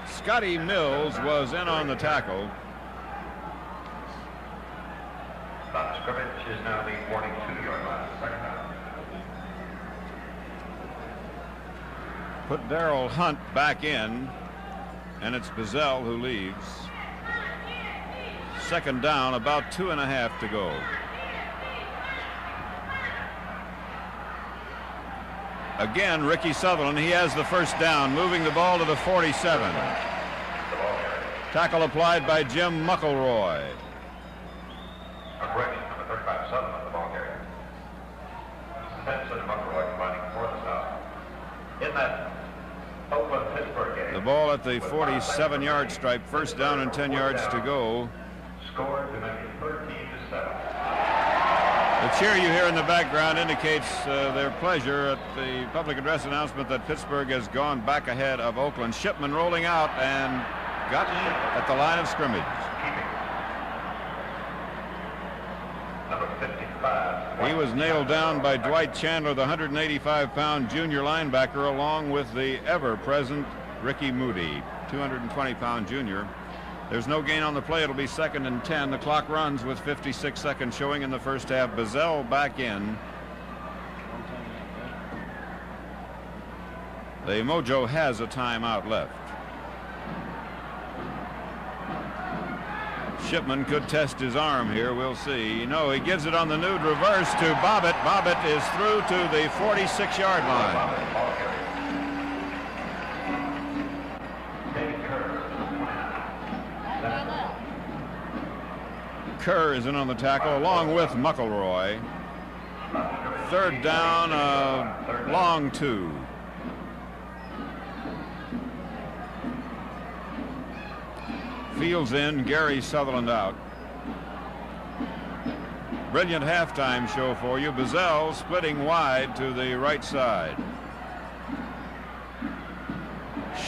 Scotty Mills was in on the tackle. Line of scrimmage is now the 42-yard line. Second down. Put Darrell Hunt back in, and it's Bazell who leaves. Second down, about 2.5 to go. Again, Ricky Sutherland, he has the first down, moving the ball to the 47. Tackle applied by Jim McElroy. A correction, number 35, Sutherland, the ball carrier. Henson and McElroy combining for the South. In that Oakland-Pittsburgh game. The ball at the 47-yard stripe, first down and 10 yards to go. Score to make it 13-7. The cheer you hear in the background indicates their pleasure at the public address announcement that Pittsburgh has gone back ahead of Oakland. Shipman rolling out and got at the line of scrimmage. Number 55. He was nailed down by Dwight Chandler, the 185-pound junior linebacker, along with the ever-present Ricky Moody, 220-pound junior. There's no gain on the play. It'll be 2nd and 10. The clock runs with 56 seconds showing in the first half. Bazell back in. The Mojo has a timeout left. Shipman could test his arm here. We'll see. No, he gives it on the nude reverse to Bobbitt. Bobbitt is through to the 46-yard line. Kerr is in on the tackle along with McElroy. Third down, long 2. Fields in, Gary Sutherland out. Brilliant halftime show for you. Bazell splitting wide to the right side.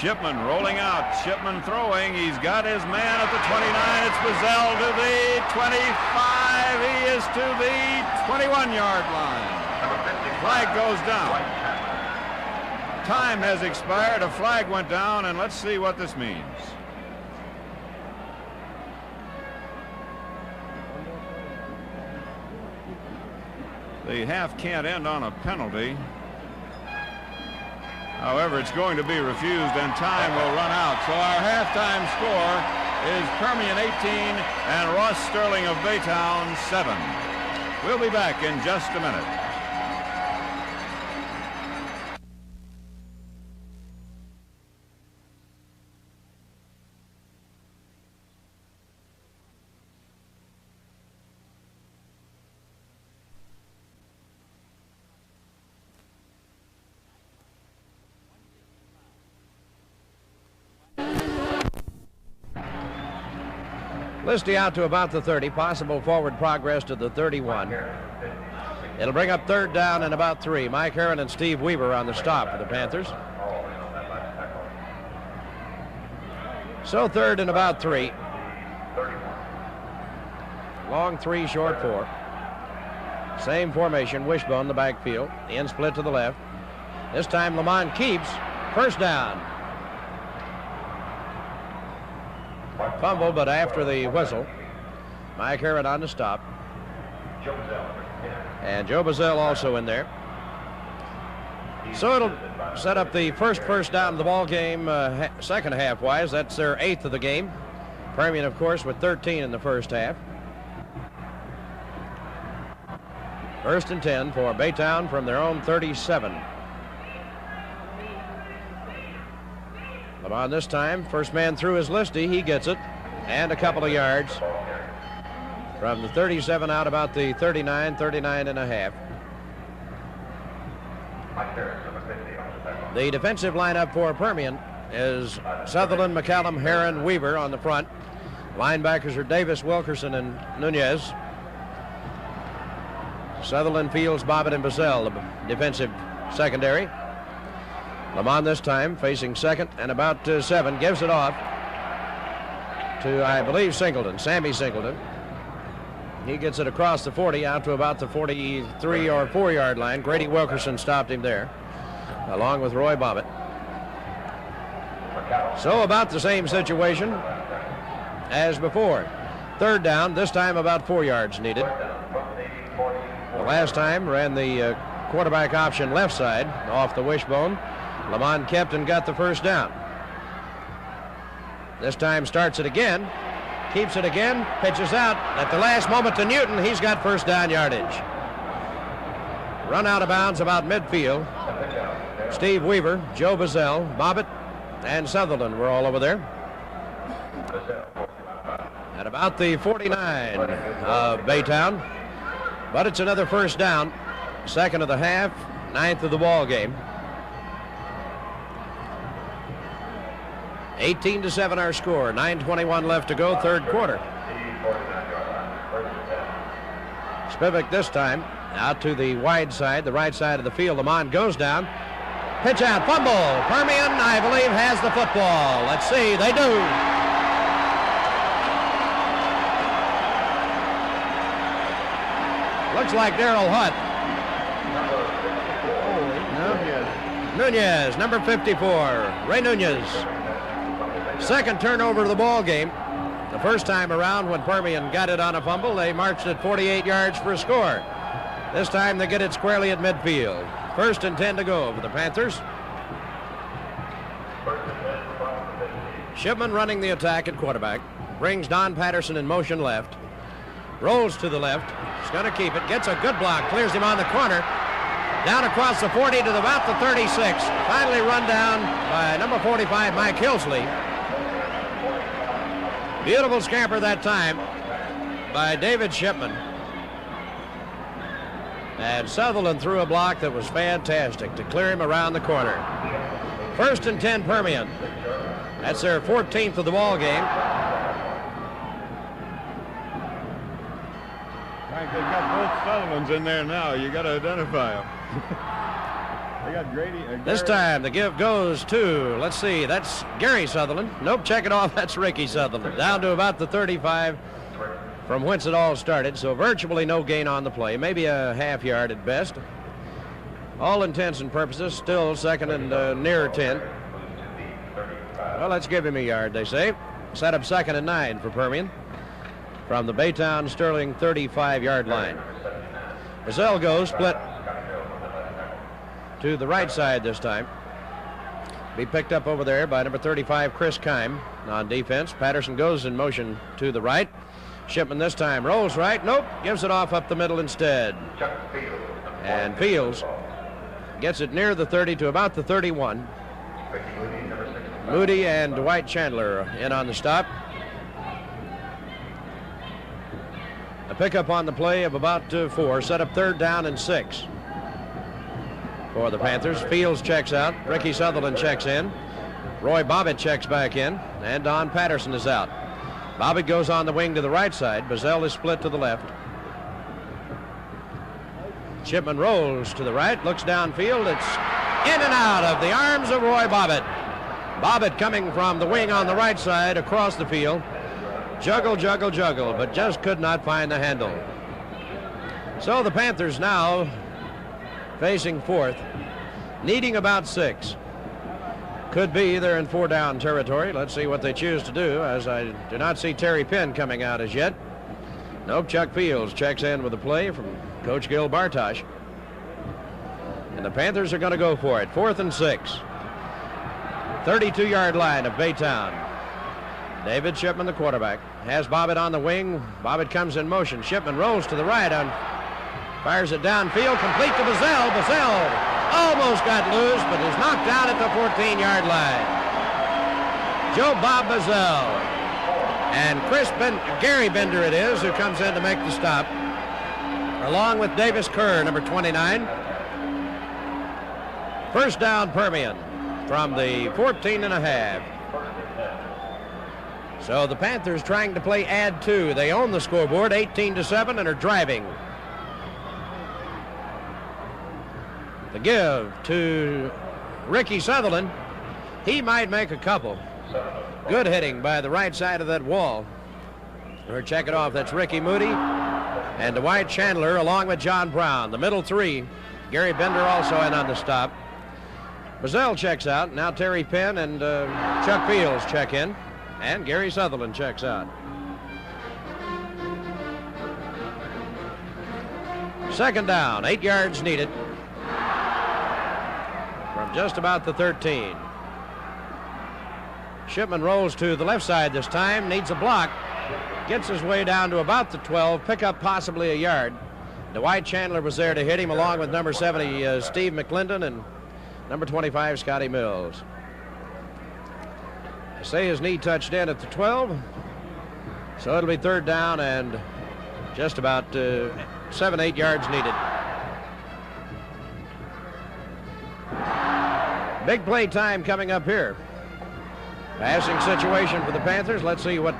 Shipman rolling out. Shipman throwing. He's got his man at the 29. It's Bazell to the 25. He is to the 21-yard line. Flag goes down. Time has expired. A flag went down, and let's see what this means. The half can't end on a penalty. However, it's going to be refused, and time will run out. So our halftime score is Permian 18 and Ross Sterling of Baytown 7. We'll be back in just a minute. Listy out to about the 30, possible forward progress to the 31. It'll bring up third down and about 3. Mike Herron and Steve Weaver on the stop for the Panthers. So third and about 3. Long 3, short 4. Same formation, wishbone in the backfield. The end split to the left. This time Lamont keeps. First down. Fumble, but after the whistle. Mike Herron on the stop. And Joe Bazell also in there. So it'll set up the first down of the ball game, second half wise. That's their 8th of the game. Permian, of course, with 13 in the first half. First and 10 for Baytown from their own 37. Lamont this time, first man through is Listy. He gets it, and a couple of yards from the 37 out about the 39 and a half. The defensive lineup for Permian is Sutherland, McCallum, Herron, Weaver on the front. Linebackers are Davis, Wilkerson, and Nunez. Sutherland, Fields, Bobbitt, and Bazell, the defensive secondary. Lamont this time facing second and about 7, gives it off to, I believe, Singleton, Sammy Singleton. He gets it across the 40 out to about the 43 or 4-yard line. Grady Wilkerson stopped him there, along with Roy Bobbitt. So about the same situation as before. Third down, this time about 4 yards needed. The last time ran the quarterback option left side off the wishbone. Lamont kept and got the first down. This time starts it again, keeps it again, pitches out at the last moment to Newton. He's got first down yardage. Run out of bounds about midfield. Steve Weaver, Joe Bazell, Bobbitt, and Sutherland were all over there. At about the 49 of Baytown. But it's another first down. Second of the half, 9th of the ball game. 18-7 our score. 9:21 left to go, third quarter. Spivak this time out to the wide side, the right side of the field. Lamont goes down. Pitch out, fumble. Permian, I believe, has the football. Let's see, they do. Looks like Darrell Hutt. Nunez, number 54, Ray Nunez. Second turnover of the ball game. The first time around when Permian got it on a fumble, they marched at 48 yards for a score. This time they get it squarely at midfield. First and 10 to go for the Panthers. Shipman running the attack at quarterback. Brings Don Patterson in motion left. Rolls to the left. He's going to keep it. Gets a good block. Clears him on the corner. Down across the 40 to about the 36. Finally run down by number 45, Mike Hillsley. Beautiful scamper that time by David Shipman. And Sutherland threw a block that was fantastic to clear him around the corner. First and 10 Permian. That's their 14th of the ball game. Frank, they've got both Sutherlands in there now. You got to identify them. They got Grady. This time the give goes to, let's see, that's Gary Sutherland. Nope, check it off. That's Ricky Sutherland. Down to about the 35 from whence it all started. So virtually no gain on the play. Maybe a half yard at best. All intents and purposes, still second and near 10. Well, let's give him a yard, they say. Set up second and 9 for Permian from the Baytown Sterling 35-yard line. Bazell goes, split to the right side this time. Be picked up over there by number 35, Chris Kime on defense. Patterson goes in motion to the right. Shipman this time rolls right. Nope. Gives it off up the middle instead. Chuck Fields. And Fields gets it near the 30 to about the 31. Ricky Moody, number 65. Moody and Dwight Chandler in on the stop. A pickup on the play of about 4. Set up 3rd down and 6 for the Panthers. Fields checks out. Ricky Sutherland checks in. Roy Bobbitt checks back in. And Don Patterson is out. Bobbitt goes on the wing to the right side. Bazell is split to the left. Shipman rolls to the right. Looks downfield. It's in and out of the arms of Roy Bobbitt. Bobbitt coming from the wing on the right side across the field. Juggle, juggle, juggle, but just could not find the handle. So the Panthers now facing 4th, needing about 6. Could be they're in 4-down territory. Let's see what they choose to do, as I do not see Terry Penn coming out as yet. Nope, Chuck Fields checks in with a play from Coach Gil Bartosh. And the Panthers are going to go for it. 4th and 6. 32-yard line of Baytown. David Shipman, the quarterback, has Bobbitt on the wing. Bobbitt comes in motion. Shipman rolls to the right and fires it downfield, complete to Bazell. Bazell almost got loose, but is knocked down at the 14-yard line. Joe Bob Bazell. And Gary Bender it is who comes in to make the stop, along with Davis Kerr, number 29. First down, Permian from the 14.5. So the Panthers trying to play add 2. They own the scoreboard 18-7 and are driving. The give to Ricky Sutherland. He might make a couple. Good hitting by the right side of that wall. Or check it off. That's Ricky Moody and Dwight Chandler along with John Brown. The middle 3. Gary Bender also in on the stop. Bazell checks out. Now Terry Penn and Chuck Fields check in. And Gary Sutherland checks out. Second down, 8 yards needed from just about the 13. Shipman rolls to the left side this time, needs a block, gets his way down to about the 12, pick up possibly a yard. Dwight Chandler was there to hit him along with number 70, Steve McClendon, and number 25, Scotty Mills. I say his knee touched in at the 12, so it'll be 3rd down and just about 7-8 yards needed. Big play time coming up here. Passing situation for the Panthers. Let's see what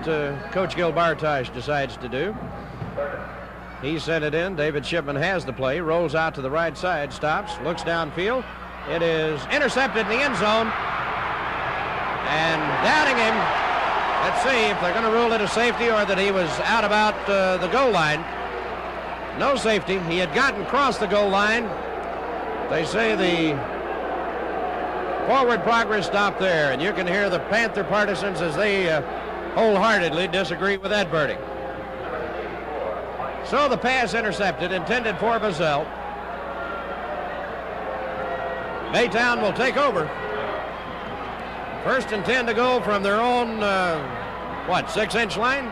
Coach Gil Bartosh decides to do. He sent it in. David Shipman has the play, rolls out to the right side, stops, looks downfield. It is intercepted in the end zone. And doubting him, let's see if they're going to rule it a safety or that he was out about the goal line. No safety. He had gotten across the goal line. They say the forward progress stopped there, and you can hear the Panther partisans as they wholeheartedly disagree with that verdict. So the pass intercepted, intended for Bazell. Baytown will take over. 1st and 10 to go from their own, 6-inch line?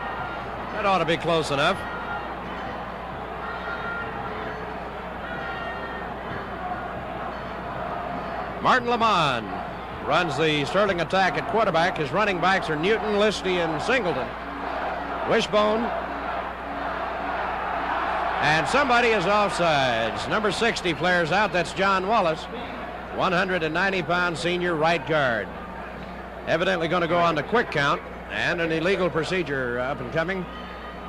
That ought to be close enough. Martin Lamont runs the Sterling attack at quarterback. His running backs are Newton, Listy, and Singleton. Wishbone. And somebody is offsides. Number 60 flares out. That's John Wallace, 190-pound senior right guard. Evidently going to go on the quick count and an illegal procedure up and coming.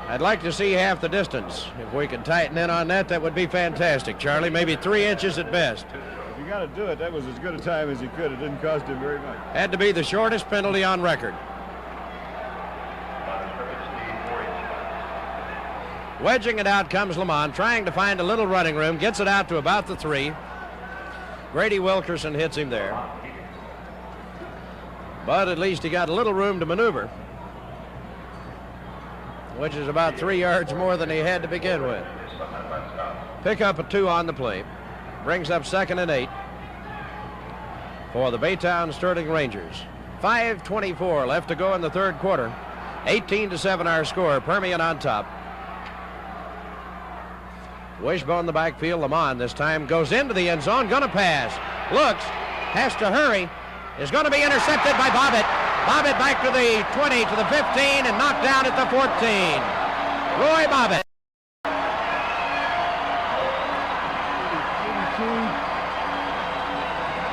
I'd like to see half the distance. If we could tighten in on that, that would be fantastic, Charlie. Maybe 3 inches at best. If you got to do it, that was as good a time as he could. It didn't cost him very much. Had to be the shortest penalty on record. Wedging it out comes Lamont, trying to find a little running room, gets it out to about the 3. Grady Wilkerson hits him there. But at least he got a little room to maneuver, which is about 3 yards more than he had to begin with. Pick up a 2 on the play. Brings up 2nd and 8 for the Baytown Sterling Rangers. 5:24 left to go in the 3rd quarter. 18-7 our score. Permian on top. Wishbone the backfield. Lamont this time goes into the end zone. Gonna pass. Looks. Has to hurry. Is going to be intercepted by Bobbitt. Bobbitt back to the 20, to the 15, and knocked down at the 14. Roy Bobbitt.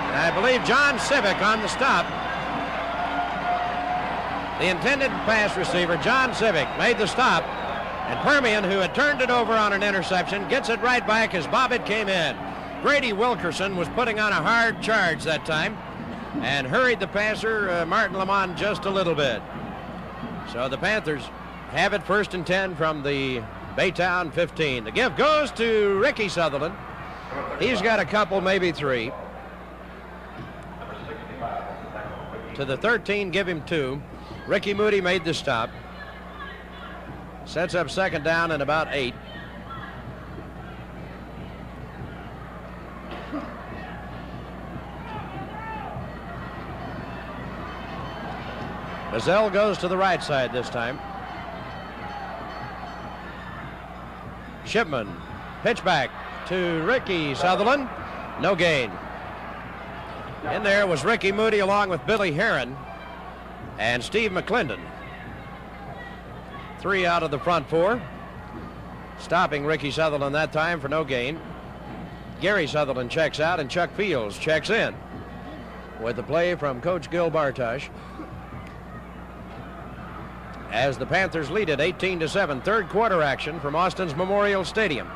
And I believe John Civic on the stop. The intended pass receiver, John Civic, made the stop. And Permian, who had turned it over on an interception, gets it right back as Bobbitt came in. Grady Wilkerson was putting on a hard charge that time and hurried the passer, Martin Lamont, just a little bit. So the Panthers have it 1st and 10 from the Baytown 15. The give goes to Ricky Sutherland. He's got a couple, maybe 3. To the 13, give him 2. Ricky Moody made the stop. Sets up 2nd down and about 8. Mazzell goes to the right side this time. Shipman, pitch back to Ricky Sutherland. No gain. In there was Ricky Moody along with Billy Heron and Steve McClendon. 3 out of the front 4. Stopping Ricky Sutherland that time for no gain. Gary Sutherland checks out and Chuck Fields checks in with the play from Coach Gil Bartosh. As the Panthers lead it 18-7, 3rd quarter action from Austin's Memorial Stadium.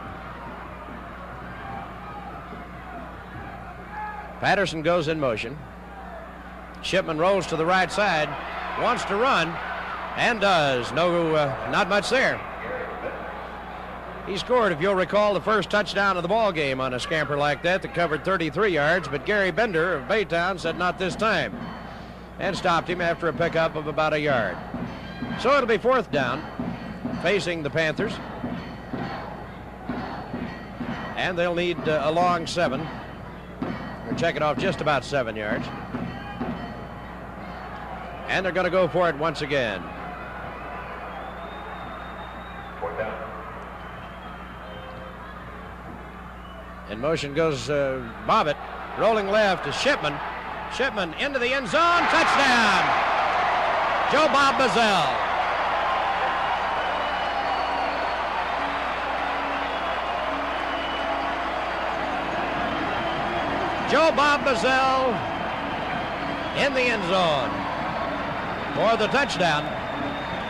Patterson goes in motion. Shipman rolls to the right side, wants to run, and does. Not much there. He scored, if you'll recall, the first touchdown of the ball game on a scamper like that covered 33 yards, but Gary Bender of Baytown said not this time and stopped him after a pickup of about a yard. So it'll be 4th down facing the Panthers. And they'll need a long 7. They're checking off just about 7 yards. And they're going to go for it once again. 4th down. In motion goes Bobbitt. Rolling left to Shipman. Shipman into the end zone. Touchdown! Joe Bob Mazzell. Joe Bob Mazzell in the end zone for the touchdown.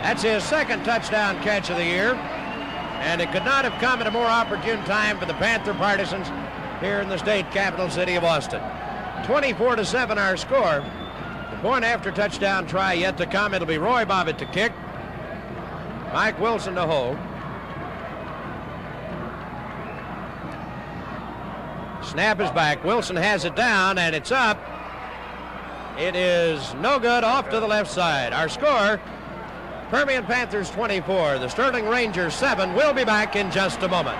That's his 2nd touchdown catch of the year, and it could not have come at a more opportune time for the Panther partisans here in the state capital city of Austin. 24-7 our score. The point after touchdown try yet to come. It'll be Roy Bobbitt to kick. Mike Wilson to hold. Snap is back. Wilson has it down, and it's up. It is no good, off to the left side. Our score, Permian Panthers 24, the Sterling Rangers 7. We'll be back in just a moment.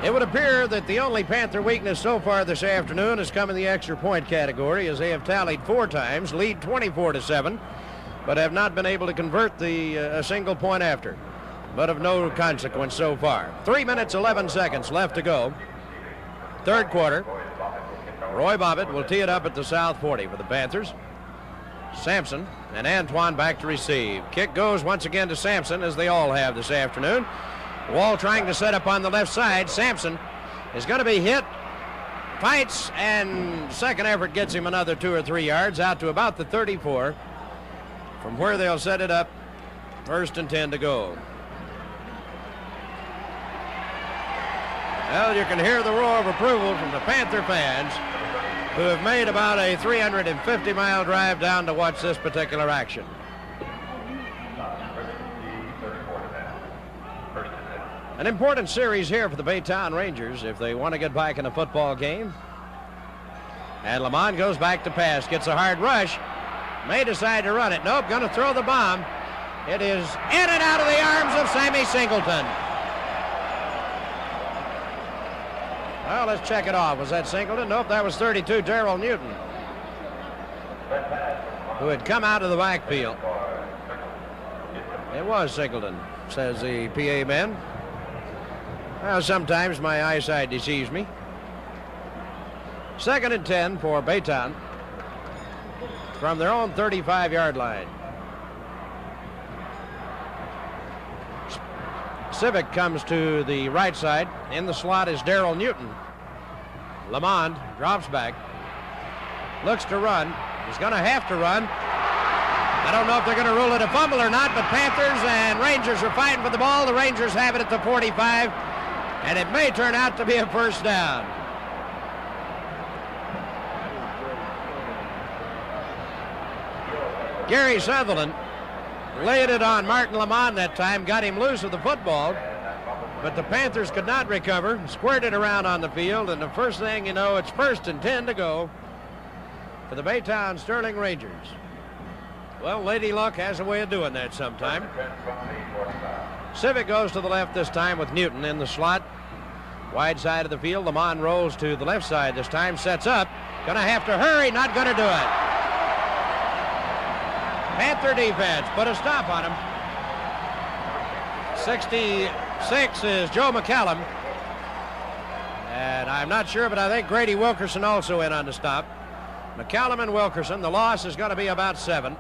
It would appear that the only Panther weakness so far this afternoon has come in the extra point category, as they have tallied 4 times, lead 24-7, but have not been able to convert a single point after, but of no consequence so far. 3 minutes, 11 seconds left to go. 3rd quarter. Roy Bobbitt will tee it up at the South 40 for the Panthers. Sampson and Antoine back to receive. Kick goes once again to Sampson, as they all have this afternoon. Wall trying to set up on the left side. Sampson is going to be hit, fights, and second effort gets him another 2 or 3 yards out to about the 34, from where they'll set it up. 1st and 10 to go. Well, you can hear the roar of approval from the Panther fans, who have made about a 350-mile drive down to watch this particular action. An important series here for the Baytown Rangers if they want to get back in a football game. And Lamont goes back to pass, gets a hard rush, may decide to run it. Nope, going to throw the bomb. It is in and out of the arms of Sammy Singleton. Well, let's check it off. Was that Singleton? Nope, that was 32, Darrell Newton, who had come out of the backfield. It was Singleton, says the PA man. Well, sometimes my eyesight deceives me. 2nd and 10 for Baytown from their own 35-yard line. Civic comes to the right side. In the slot is Darrell Newton. Lamont drops back, looks to run. He's going to have to run. I don't know if they're going to rule it a fumble or not, but Panthers and Rangers are fighting for the ball. The Rangers have it at the 45, and it may turn out to be a first down. Gary Sutherland laid it on Martin Lamont that time, got him loose of the football, but the Panthers could not recover, squirted around on the field, and the first thing you know, it's 1st and 10 to go for the Baytown Sterling Rangers. Well, Lady Luck has a way of doing that sometime. Civic goes to the left this time with Newton in the slot. Wide side of the field, Lamont rolls to the left side this time, sets up. Gonna have to hurry, not gonna do it. Panther defense put a stop on him. 66 is Joe McCallum. And I'm not sure, but I think Grady Wilkerson also in on the stop. McCallum and Wilkerson. The loss is going to be about 7.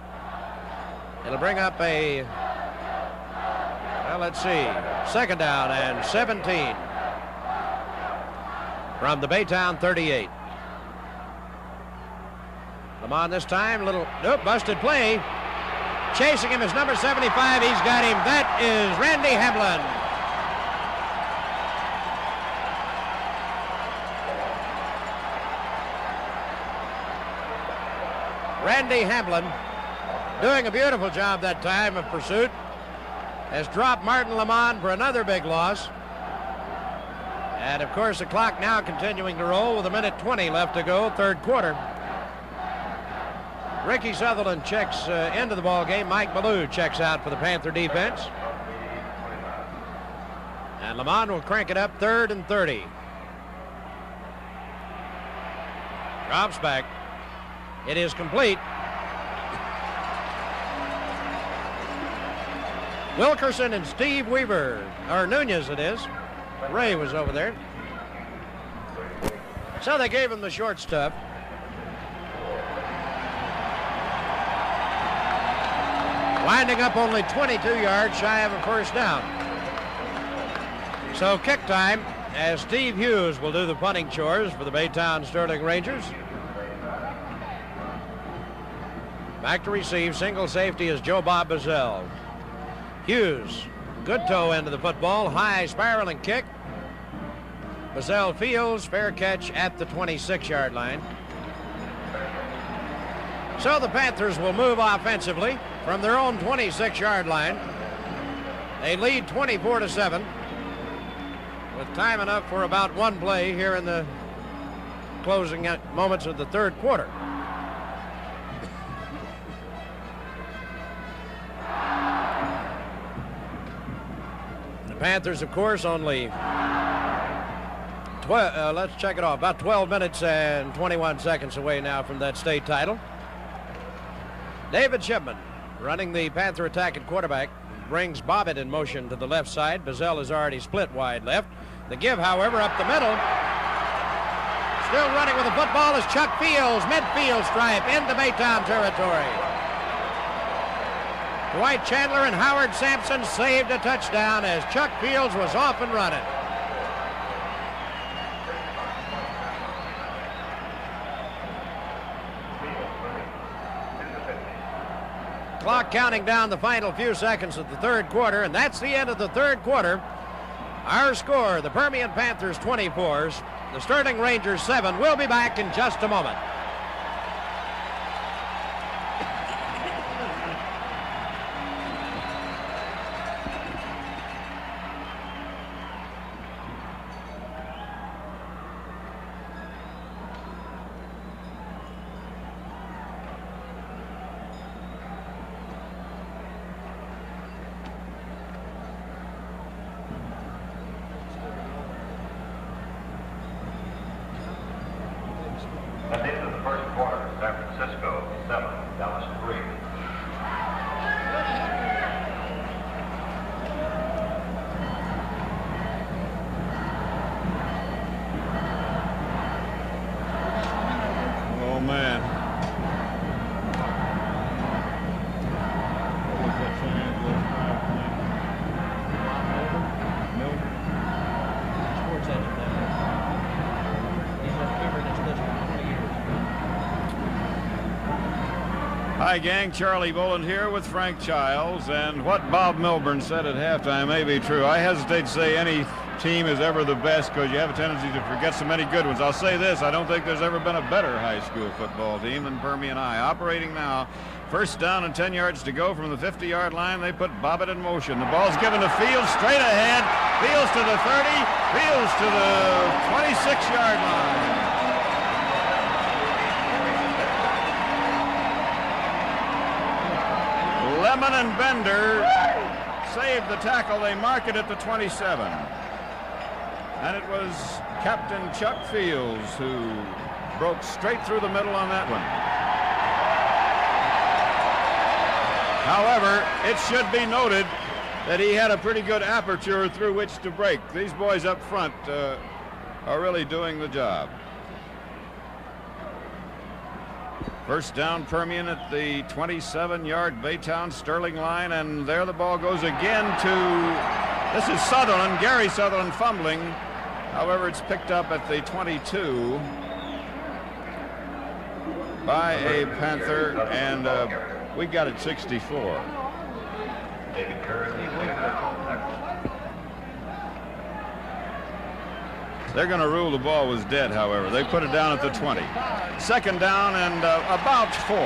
It'll bring up a, well, let's see, 2nd down and 17 from the Baytown 38. Lamont this time, busted play. Chasing him is number 75. He's got him. That is Randy Hamlin. Randy Hamlin doing a beautiful job that time of pursuit. Has dropped Martin Lamont for another big loss. And of course the clock now continuing to roll with 1:20 left to go, 3rd quarter. Ricky Sutherland checks into the ball game. Mike Ballou checks out for the Panther defense. And Lamont will crank it up, 3rd and 30. Drops back. It is complete. Wilkerson and Steve Weaver, or Nunez it is. Ray was over there. So they gave him the short stuff. Winding up only 22 yards shy of a first down. So kick time as Steve Hughes will do the punting chores for the Baytown Sterling Rangers. Back to receive, single safety is Joe Bob Bazell. Hughes, good toe into the football, high spiraling kick. Bazell fields, fair catch at the 26-yard line. So the Panthers will move offensively from their own 26-yard line. They lead 24-7 with time enough for about one play here in the closing moments of the 3rd quarter. The Panthers, of course, only let's check it off, about 12 minutes and 21 seconds away now from that state title. David Shipman running the Panther attack at quarterback brings Bobbitt in motion to the left side. Bazell is already split wide left. The give, however, up the middle. Still running with the football is Chuck Fields, midfield stripe into Baytown territory. Dwight Chandler and Howard Sampson saved a touchdown as Chuck Fields was off and running. Clock counting down the final few seconds of the 3rd quarter, and that's the end of the 3rd quarter. Our score, the Permian Panthers 24, the Sterling Rangers 7. We'll be back in just a moment. Hi, gang. Charlie Boland here with Frank Childs. And what Bob Milburn said at halftime may be true. I hesitate to say any team is ever the best because you have a tendency to forget so many good ones. I'll say this. I don't think there's ever been a better high school football team than Permian High. Operating now. First down and 10 yards to go from the 50-yard line. They put Bobbitt in motion. The ball's given to Fields straight ahead. Fields to the 30. Fields to the 26-yard line. Lemon and Bender saved the tackle. They mark it at the 27. And it was Captain Chuck Fields who broke straight through the middle on that one. However, it should be noted that he had a pretty good aperture through which to break. These boys up front are really doing the job. First down, Permian at the 27-yard Baytown Sterling line, and there the ball goes again to, this is Sutherland, Gary Sutherland fumbling. However, it's picked up at the 22 by a Panther, and we got it 64. David Kerr. They're going to rule the ball was dead, however. They put it down at the 20. Second down and about 4.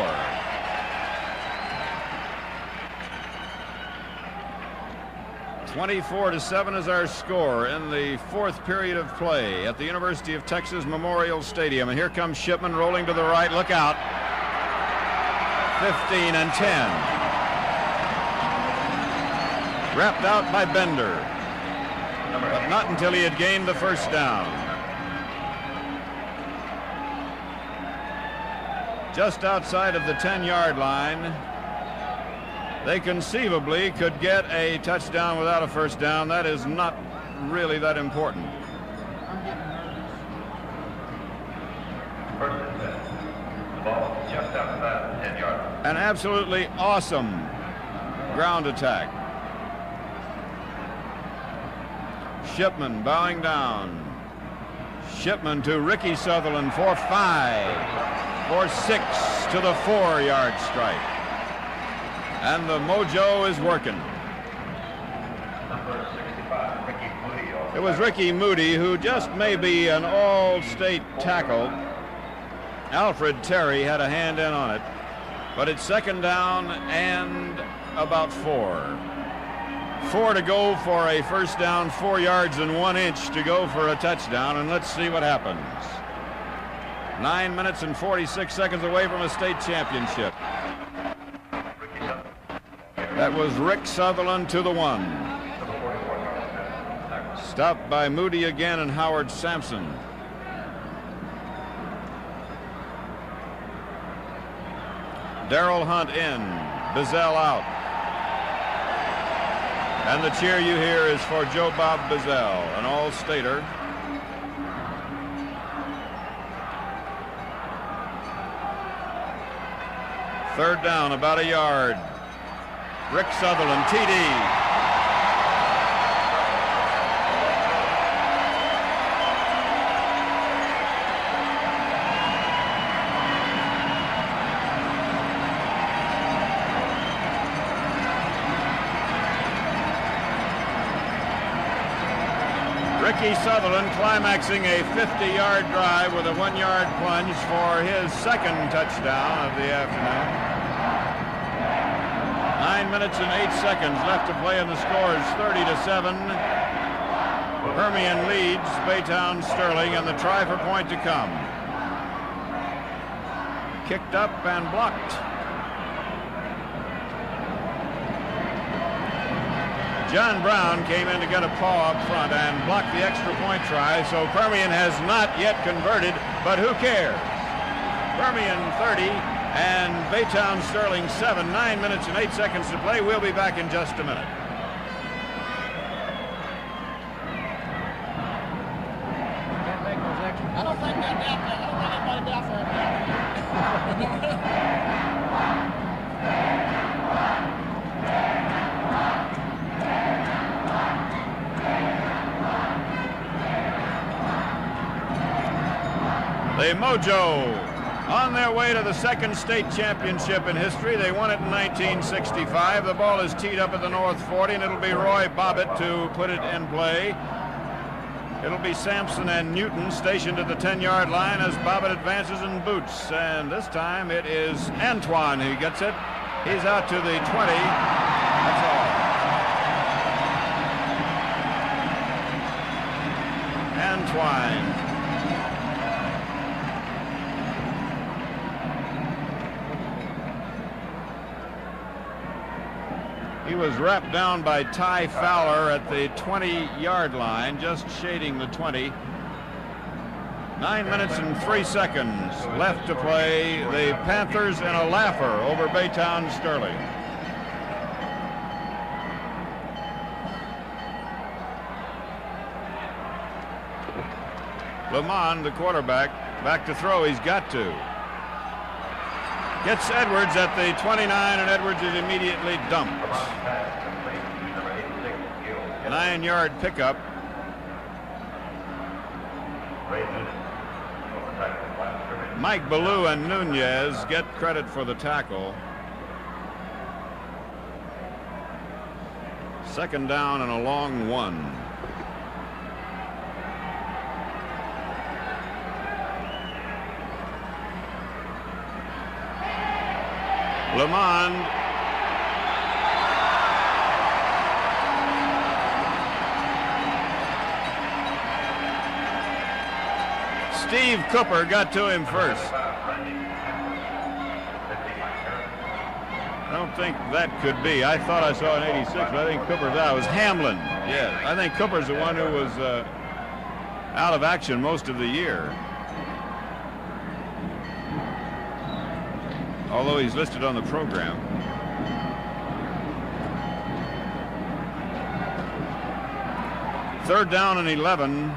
(24-7) is our score in the fourth period of play at the University of Texas Memorial Stadium. And here comes Shipman rolling to the right. Look out. 15 and 10. Wrapped out by Bender. But not until he had gained the first down. Just outside of the 10-yard line, they conceivably could get a touchdown without a first down. That is not really that important. First and 10. The ball just outside the 10-yard line. An absolutely awesome ground attack. Shipman bowing down. Shipman to Ricky Sutherland for 5. For 6 to the 4-yard strike. And the mojo is working. Number 65, Ricky Moody. It was Ricky Moody, who just may be an all-state tackle. Alfred Terry had a hand in on it. But it's second down and about 4. 4 to go for a first down, 4 yards and 1 inch to go for a touchdown, and let's see what happens. 9 minutes and 46 seconds away from a state championship. That was Rick Sutherland to the 1. Stopped by Moody again and Howard Sampson. Darrell Hunt in, Bizzell out. And the cheer you hear is for Joe Bob Bizzell, an all-stater. Third down, about a yard. Rick Sutherland, TD. Ricky Sutherland climaxing a 50-yard drive with a 1-yard plunge for his second touchdown of the afternoon. 9 minutes and 8 seconds left to play, and the score is 30-7. Permian leads Baytown Sterling, and the try for point to come. Kicked up and blocked. John Brown came in to get a paw up front and blocked the extra point try, so Permian has not yet converted, but who cares? Permian 30 and Baytown Sterling 7, 9 minutes and 8 seconds to play. We'll be back in just a minute. I don't think anybody doubts that. The mojo on their way to the second state championship in history. They won it in 1965. The ball is teed up at the North 40, and it'll be Roy Bobbitt to put it in play. It'll be Sampson and Newton stationed at the 10-yard line as Bobbitt advances and boots. And this time it is Antoine who gets it. He's out to the 20. That's all. Antoine. He was wrapped down by Ty Fowler at the 20-yard line, just shading the 20. 9 minutes and 3 seconds left to play. The Panthers in a laugher over Baytown Sterling. Lamond, the quarterback, back to throw. He's got to. Gets Edwards at the 29, and Edwards is immediately dumped. 9-yard pickup. Mike Ballou and Nunez get credit for the tackle. Second down and a long one. Lamond. Steve Cooper got to him first. I don't think that could be. I thought I saw an 86, but I think Cooper's out. It was Hamlin. Yeah, I think Cooper's the one who was out of action most of the year. Although he's listed on the program. Third down and 11.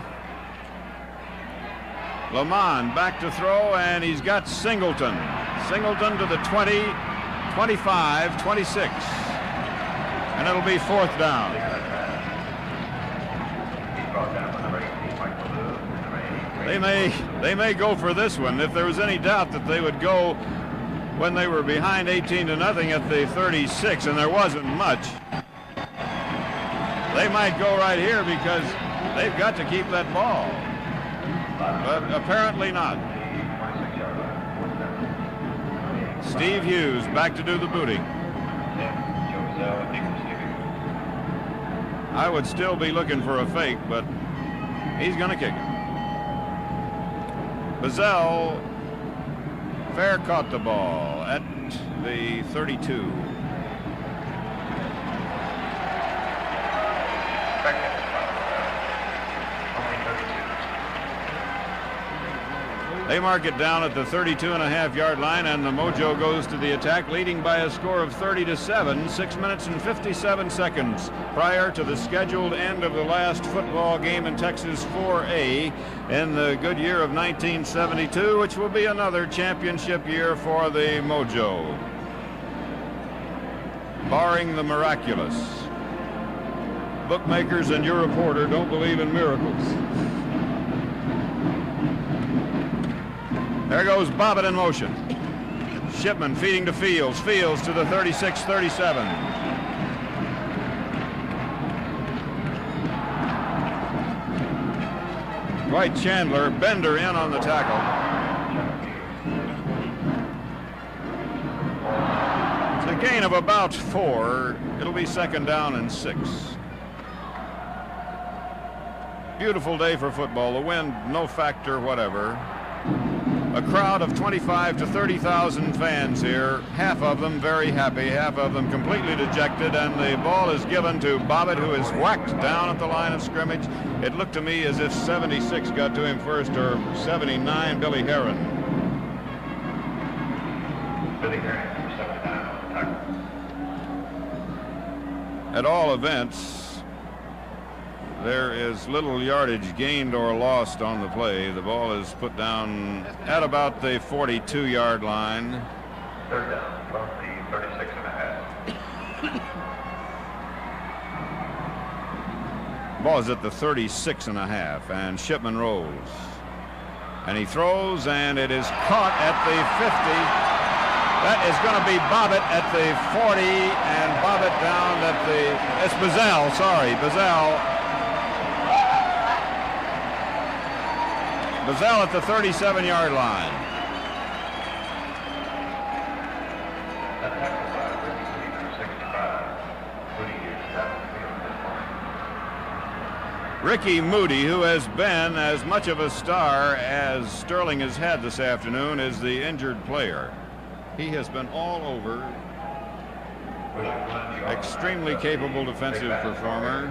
Lamond back to throw, and he's got Singleton. Singleton to the 20, 25, 26. And it'll be fourth down. They may go for this one. If there was any doubt that they would go when they were behind 18-0 at the 36, and there wasn't much, they might go right here because they've got to keep that ball. But apparently not. Steve Hughes back to do the booting. I would still be looking for a fake, but he's going to kick it. Bazell fair caught the ball at the 32. They mark it down at the 32.5-yard line, and the Mojo goes to the attack, leading by a score of 30-7, 6 minutes and 57 seconds prior to the scheduled end of the last football game in Texas 4A in the good year of 1972, which will be another championship year for the Mojo, barring the miraculous. Bookmakers and your reporter don't believe in miracles. There goes Bobbitt in motion. Shipman feeding to Fields. Fields to the 36-37. Dwight Chandler, Bender in on the tackle. It's a gain of about 4. It'll be second down and 6. Beautiful day for football. The wind, no factor whatever. A crowd of 25 to 30,000 fans here, half of them very happy, half of them completely dejected, and the ball is given to Bobbitt, who is whacked down at the line of scrimmage. It looked to me as if 76 got to him first, or 79, Billy Heron. Billy Heron, 79 on the tackle. At all events, there is little yardage gained or lost on the play. The ball is put down at about the 42-yard line. Third down from the 36.5. Ball is at the 36.5, and Shipman rolls. And he throws, and it is caught at the 50. That is going to be Bobbitt at the 40, and Bobbitt down at the, it's Bazell, sorry, Bazell. Bazell at the 37-yard line. Ricky Moody, who has been as much of a star as Sterling has had this afternoon, is the injured player. He has been all over. Extremely capable defensive performer.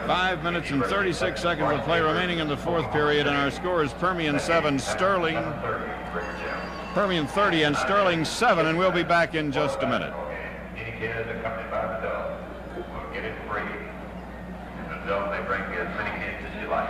5 minutes and 36 seconds of play remaining in the fourth period, and our score is Permian 7, Sterling. Permian 30 and Sterling 7, and we'll be back in just a minute. Any kid accompanied by the dog will get it free. And the dog may bring you as many kids as you like.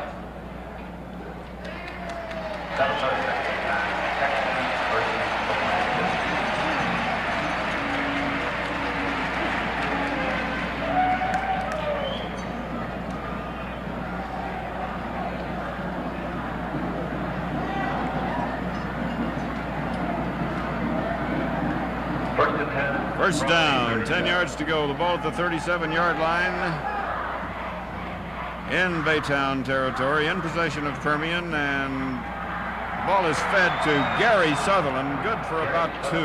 First down, 10 yards to go. The ball at the 37-yard line in Baytown territory, in possession of Permian, and the ball is fed to Gary Sutherland, good for about 2.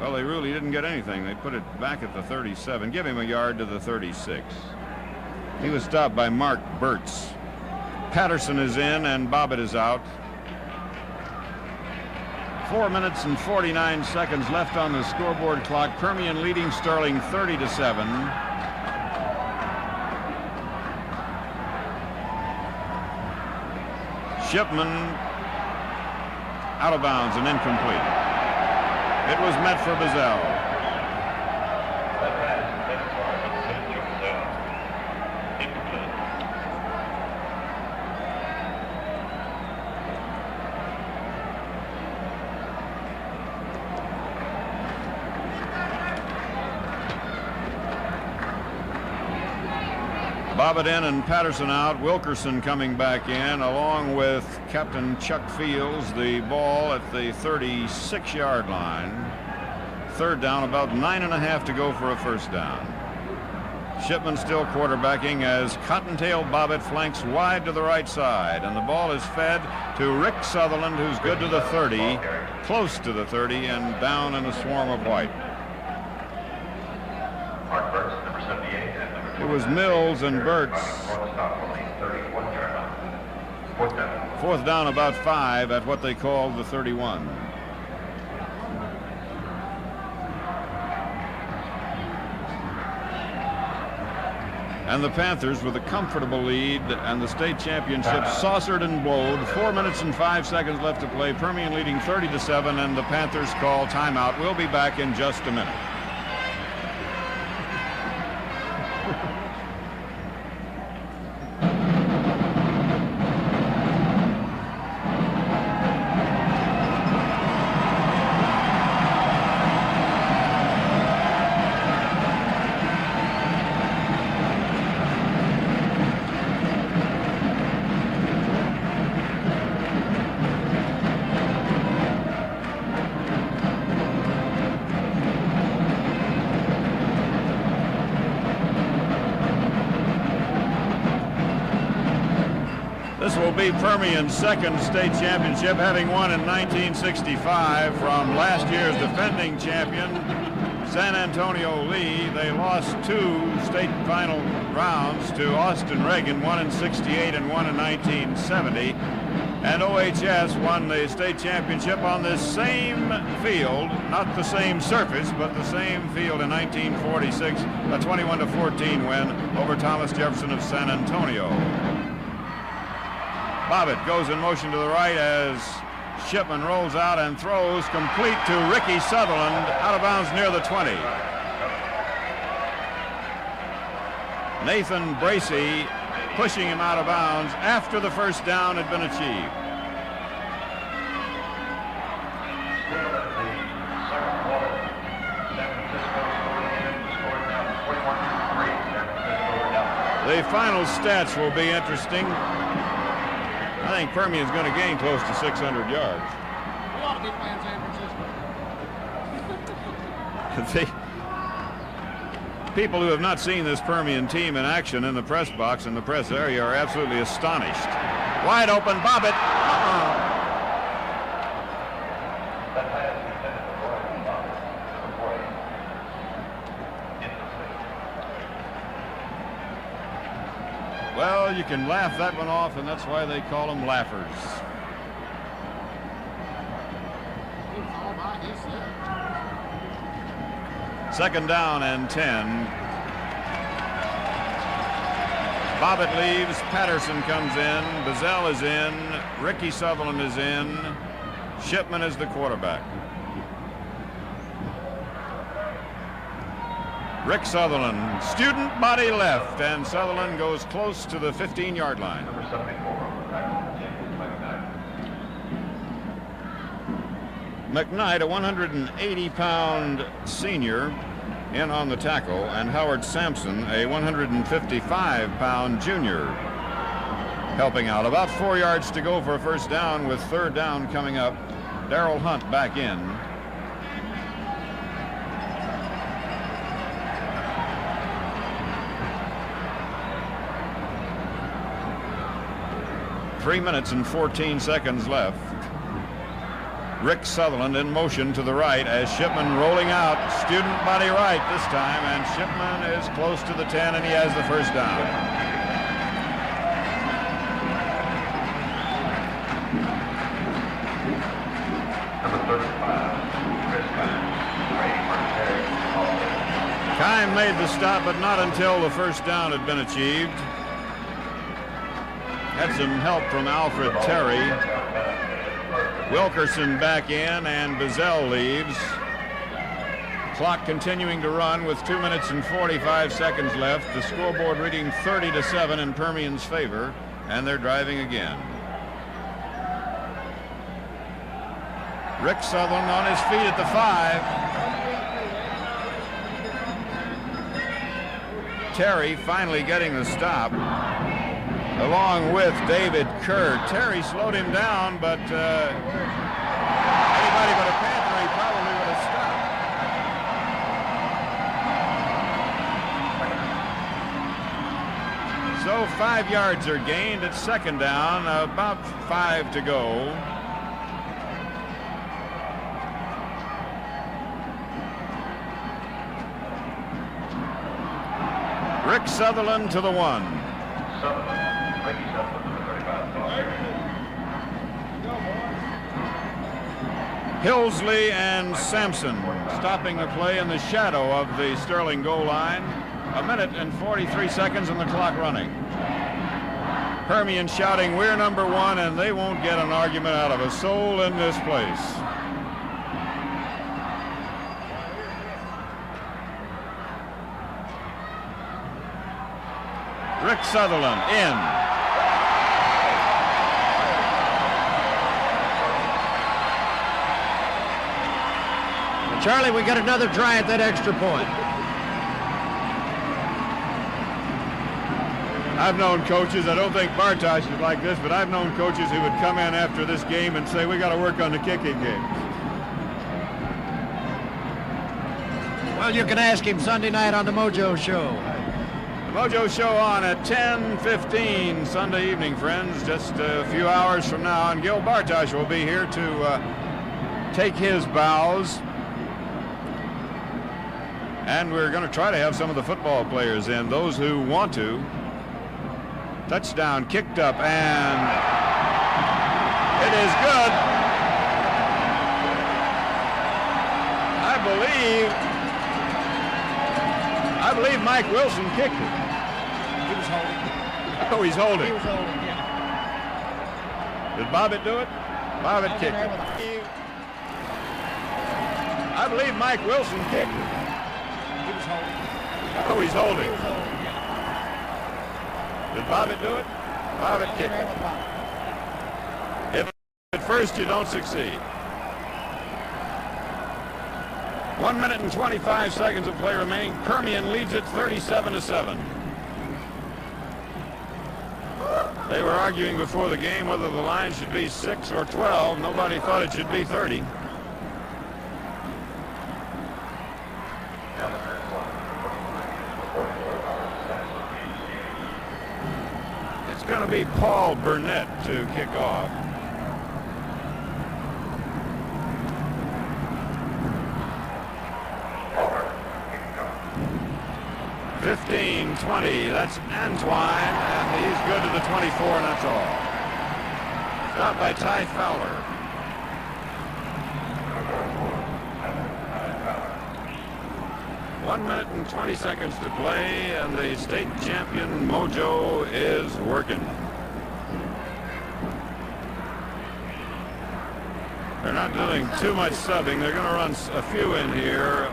Well, they really didn't get anything. They put it back at the 37. Give him a yard to the 36. He was stopped by Mark Burtz. Patterson is in and Bobbitt is out. 4 minutes and 49 seconds left on the scoreboard clock. Permian leading Sterling 30-7. Shipman out of bounds and incomplete. It was meant for Bazell. Bobbitt in and Patterson out. Wilkerson coming back in along with Captain Chuck Fields. The ball at the 36-yard line. Third down, about 9.5 to go for a first down. Shipman still quarterbacking as Cottontail Bobbitt flanks wide to the right side, and the ball is fed to Rick Sutherland, who's good to the 30, close to the 30, and down in a swarm of white. It was Mills and Burtz. Fourth down, about 5 at what they call the 31. And the Panthers with a comfortable lead and the state championship saucered and blowed. 4 minutes and 5 seconds left to play. Permian leading 30-7, and the Panthers call timeout. We'll be back in just a minute. This will be Permian's second state championship, having won in 1965 from last year's defending champion, San Antonio Lee. They lost 2 state final rounds to Austin Reagan, one in 68 and one in 1970. And OHS won the state championship on this same field, not the same surface, but the same field in 1946, a 21-14 win over Thomas Jefferson of San Antonio. Bobbitt goes in motion to the right as Shipman rolls out and throws complete to Ricky Sutherland, out of bounds near the 20. Nathan Bracey pushing him out of bounds after the first down had been achieved. The final stats will be interesting. I think Permian's going to gain close to 600 yards. We ought to be playing San Francisco. The people who have not seen this Permian team in action in the press box and the press area are absolutely astonished. Wide open, Bobbitt. Well, you can laugh that one off, and that's why they call them laughers. Second down and 10. Bobbitt leaves. Patterson comes in. Bazell is in. Ricky Sutherland is in. Shipman is the quarterback. Rick Sutherland, student body left, and Sutherland goes close to the 15-yard line. Number 74 on the tackle, McKnight, a 180-pound senior, in on the tackle, and Howard Sampson, a 155-pound junior, helping out. About 4 yards to go for a first down, with third down coming up. Darrell Hunt back in. Three minutes and 14 seconds left. Rick Sutherland in motion to the right as Shipman rolling out. Student body right this time, and Shipman is close to the 10, and he has the first down. Number 35, Chris Kime made the stop, but not until the first down had been achieved. Had some help from Alfred Terry. Wilkerson back in, and Bazell leaves. Clock continuing to run with 2 minutes and 45 seconds left. The scoreboard reading 30-7 in Permian's favor, and they're driving again. Rick Sutherland on his feet at the 5. Terry finally getting the stop, along with David Kerr. Terry slowed him down, but anybody but a Panther, he probably would have stopped. So 5 yards are gained at second down, about 5 to go. Rick Sutherland to the 1. Hillsley and Sampson stopping the play in the shadow of the Sterling goal line. 1 minute and 43 seconds and the clock running. Permian shouting, "We're number one," and they won't get an argument out of a soul in this place. Rick Sutherland in. Charlie, we got another try at that extra point. I've known coaches, I don't think Bartosh is like this, but I've known coaches who would come in after this game and say, "We got to work on the kicking game." Well, you can ask him Sunday night on the Mojo Show. The Mojo Show on at 10:15 Sunday evening, friends, just a few hours from now, and Gil Bartosh will be here to take his bows. And we're going to try to have some of the football players in, those who want to. Touchdown kicked up, and it is good. I believe Mike Wilson kicked it. He was holding. Oh, he's holding. He was holding, yeah. Did Bobbitt do it? Bobbitt kicked it. I believe Mike Wilson kicked it. He was holding. Oh, he's holding. He was holding, yeah. Did Bobbitt do it? Bobbitt kicked it. If at first you don't succeed. 1 minute and 25 seconds of play remaining. Permian leads it 37-7. They were arguing before the game whether the line should be 6 or 12. Nobody thought it should be 30. It's going to be Paul Burnett to kick off. $15-20. That's Antoine, and he's good to the 24, and that's all. Stopped by Ty Fowler. One minute and 20 seconds to play, and the state champion Mojo is working. They're not doing too much subbing. They're going to run a few in here.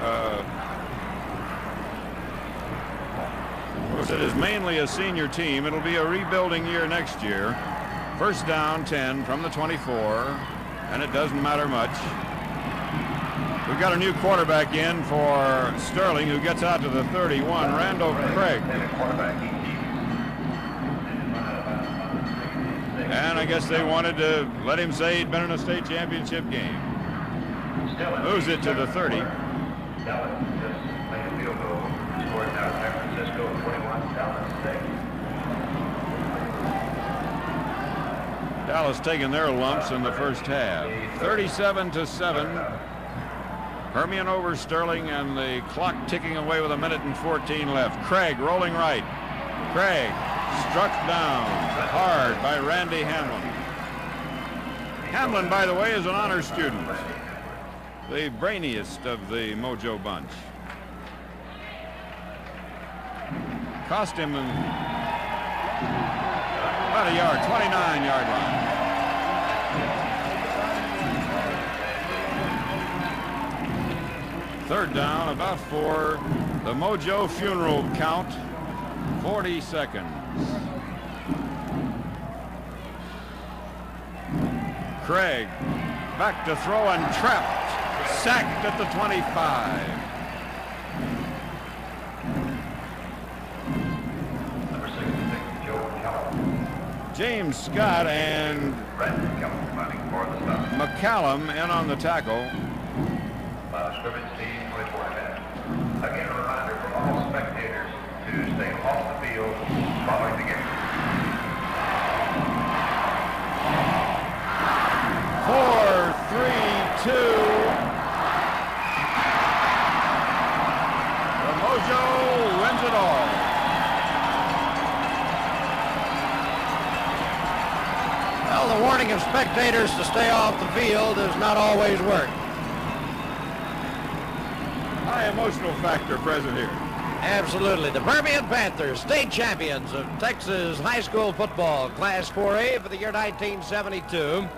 Of course, it is mainly a senior team. It'll be a rebuilding year next year. First down, 10 from the 24, and it doesn't matter much. We've got a new quarterback in for Sterling, who gets out to the 31, Randall Craig. And I guess they wanted to let him say he'd been in a state championship game. Moves it to the 30. Dallas taking their lumps in the first half. 37-7. Permian over Sterling, and the clock ticking away with 1:14 left. Craig rolling right. Craig struck down hard by Randy Hamlin. Hamlin, by the way, is an honor student. The brainiest of the Mojo bunch. Cost him about a yard, 29-yard line. Third down, about 4. The Mojo funeral count, 40 seconds. Craig back to throw and trapped. Sacked at the 25. James Scott and McCallum in on the tackle. Again, a reminder for all spectators to stay off the field following the game. 4-3-2. The Mojo wins it all. Well, the warning of spectators to stay off the field does not always work. High emotional factor present here. Absolutely. The Permian Panthers, state champions of Texas high school football, Class 4A for the year 1972.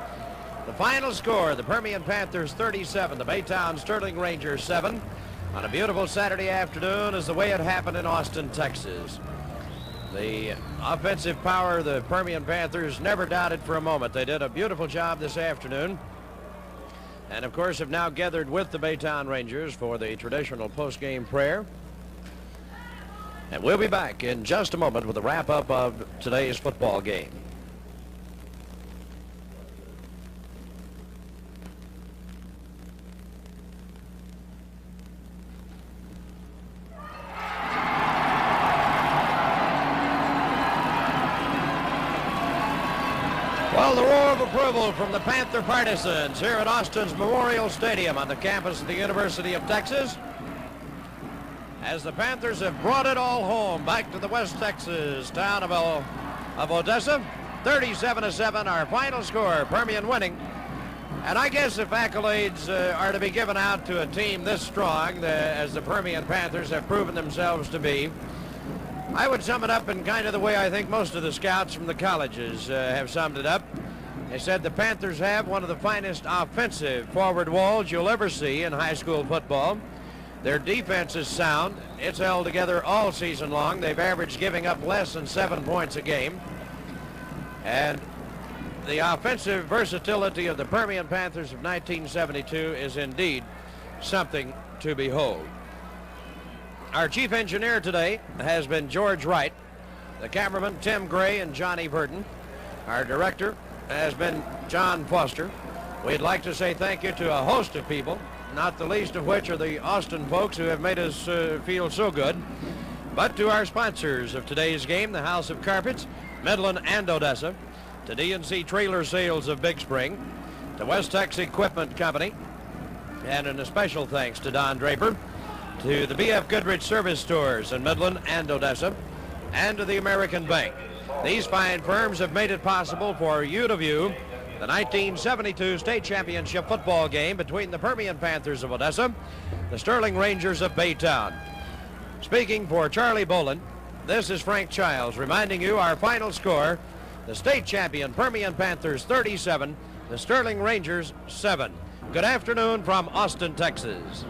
The final score, the Permian Panthers 37, the Baytown Sterling Rangers 7. On a beautiful Saturday afternoon is the way it happened in Austin, Texas. The offensive power of the Permian Panthers never doubted for a moment. They did a beautiful job this afternoon. And, of course, have now gathered with the Baytown Rangers for the traditional post-game prayer. And we'll be back in just a moment with a wrap-up of today's football game. Well, the roar of approval from the Panther partisans here at Austin's Memorial Stadium on the campus of the University of Texas, as the Panthers have brought it all home back to the West Texas town of Odessa. 37-7, our final score, Permian winning. And I guess if accolades are to be given out to a team this strong, as the Permian Panthers have proven themselves to be, I would sum it up in kind of the way I think most of the scouts from the colleges have summed it up. They said the Panthers have one of the finest offensive forward walls you'll ever see in high school football. Their defense is sound. It's held together all season long. They've averaged giving up less than 7 points a game. And the offensive versatility of the Permian Panthers of 1972 is indeed something to behold. Our chief engineer today has been George Wright, the cameraman Tim Gray and Johnny Verdon. Our director has been John Foster. We'd like to say thank you to a host of people, not the least of which are the Austin folks who have made us feel so good. But to our sponsors of today's game, the House of Carpets, Midland and Odessa, to D&C Trailer Sales of Big Spring, to West Tex Equipment Company, and an especial thanks to Don Draper, to the B.F. Goodrich Service Stores in Midland and Odessa, and to the American Bank. These fine firms have made it possible for you to view the 1972 state championship football game between the Permian Panthers of Odessa, the Sterling Rangers of Baytown. Speaking for Charlie Boland, this is Frank Childs reminding you our final score: the state champion Permian Panthers 37, the Sterling Rangers 7. Good afternoon from Austin, Texas.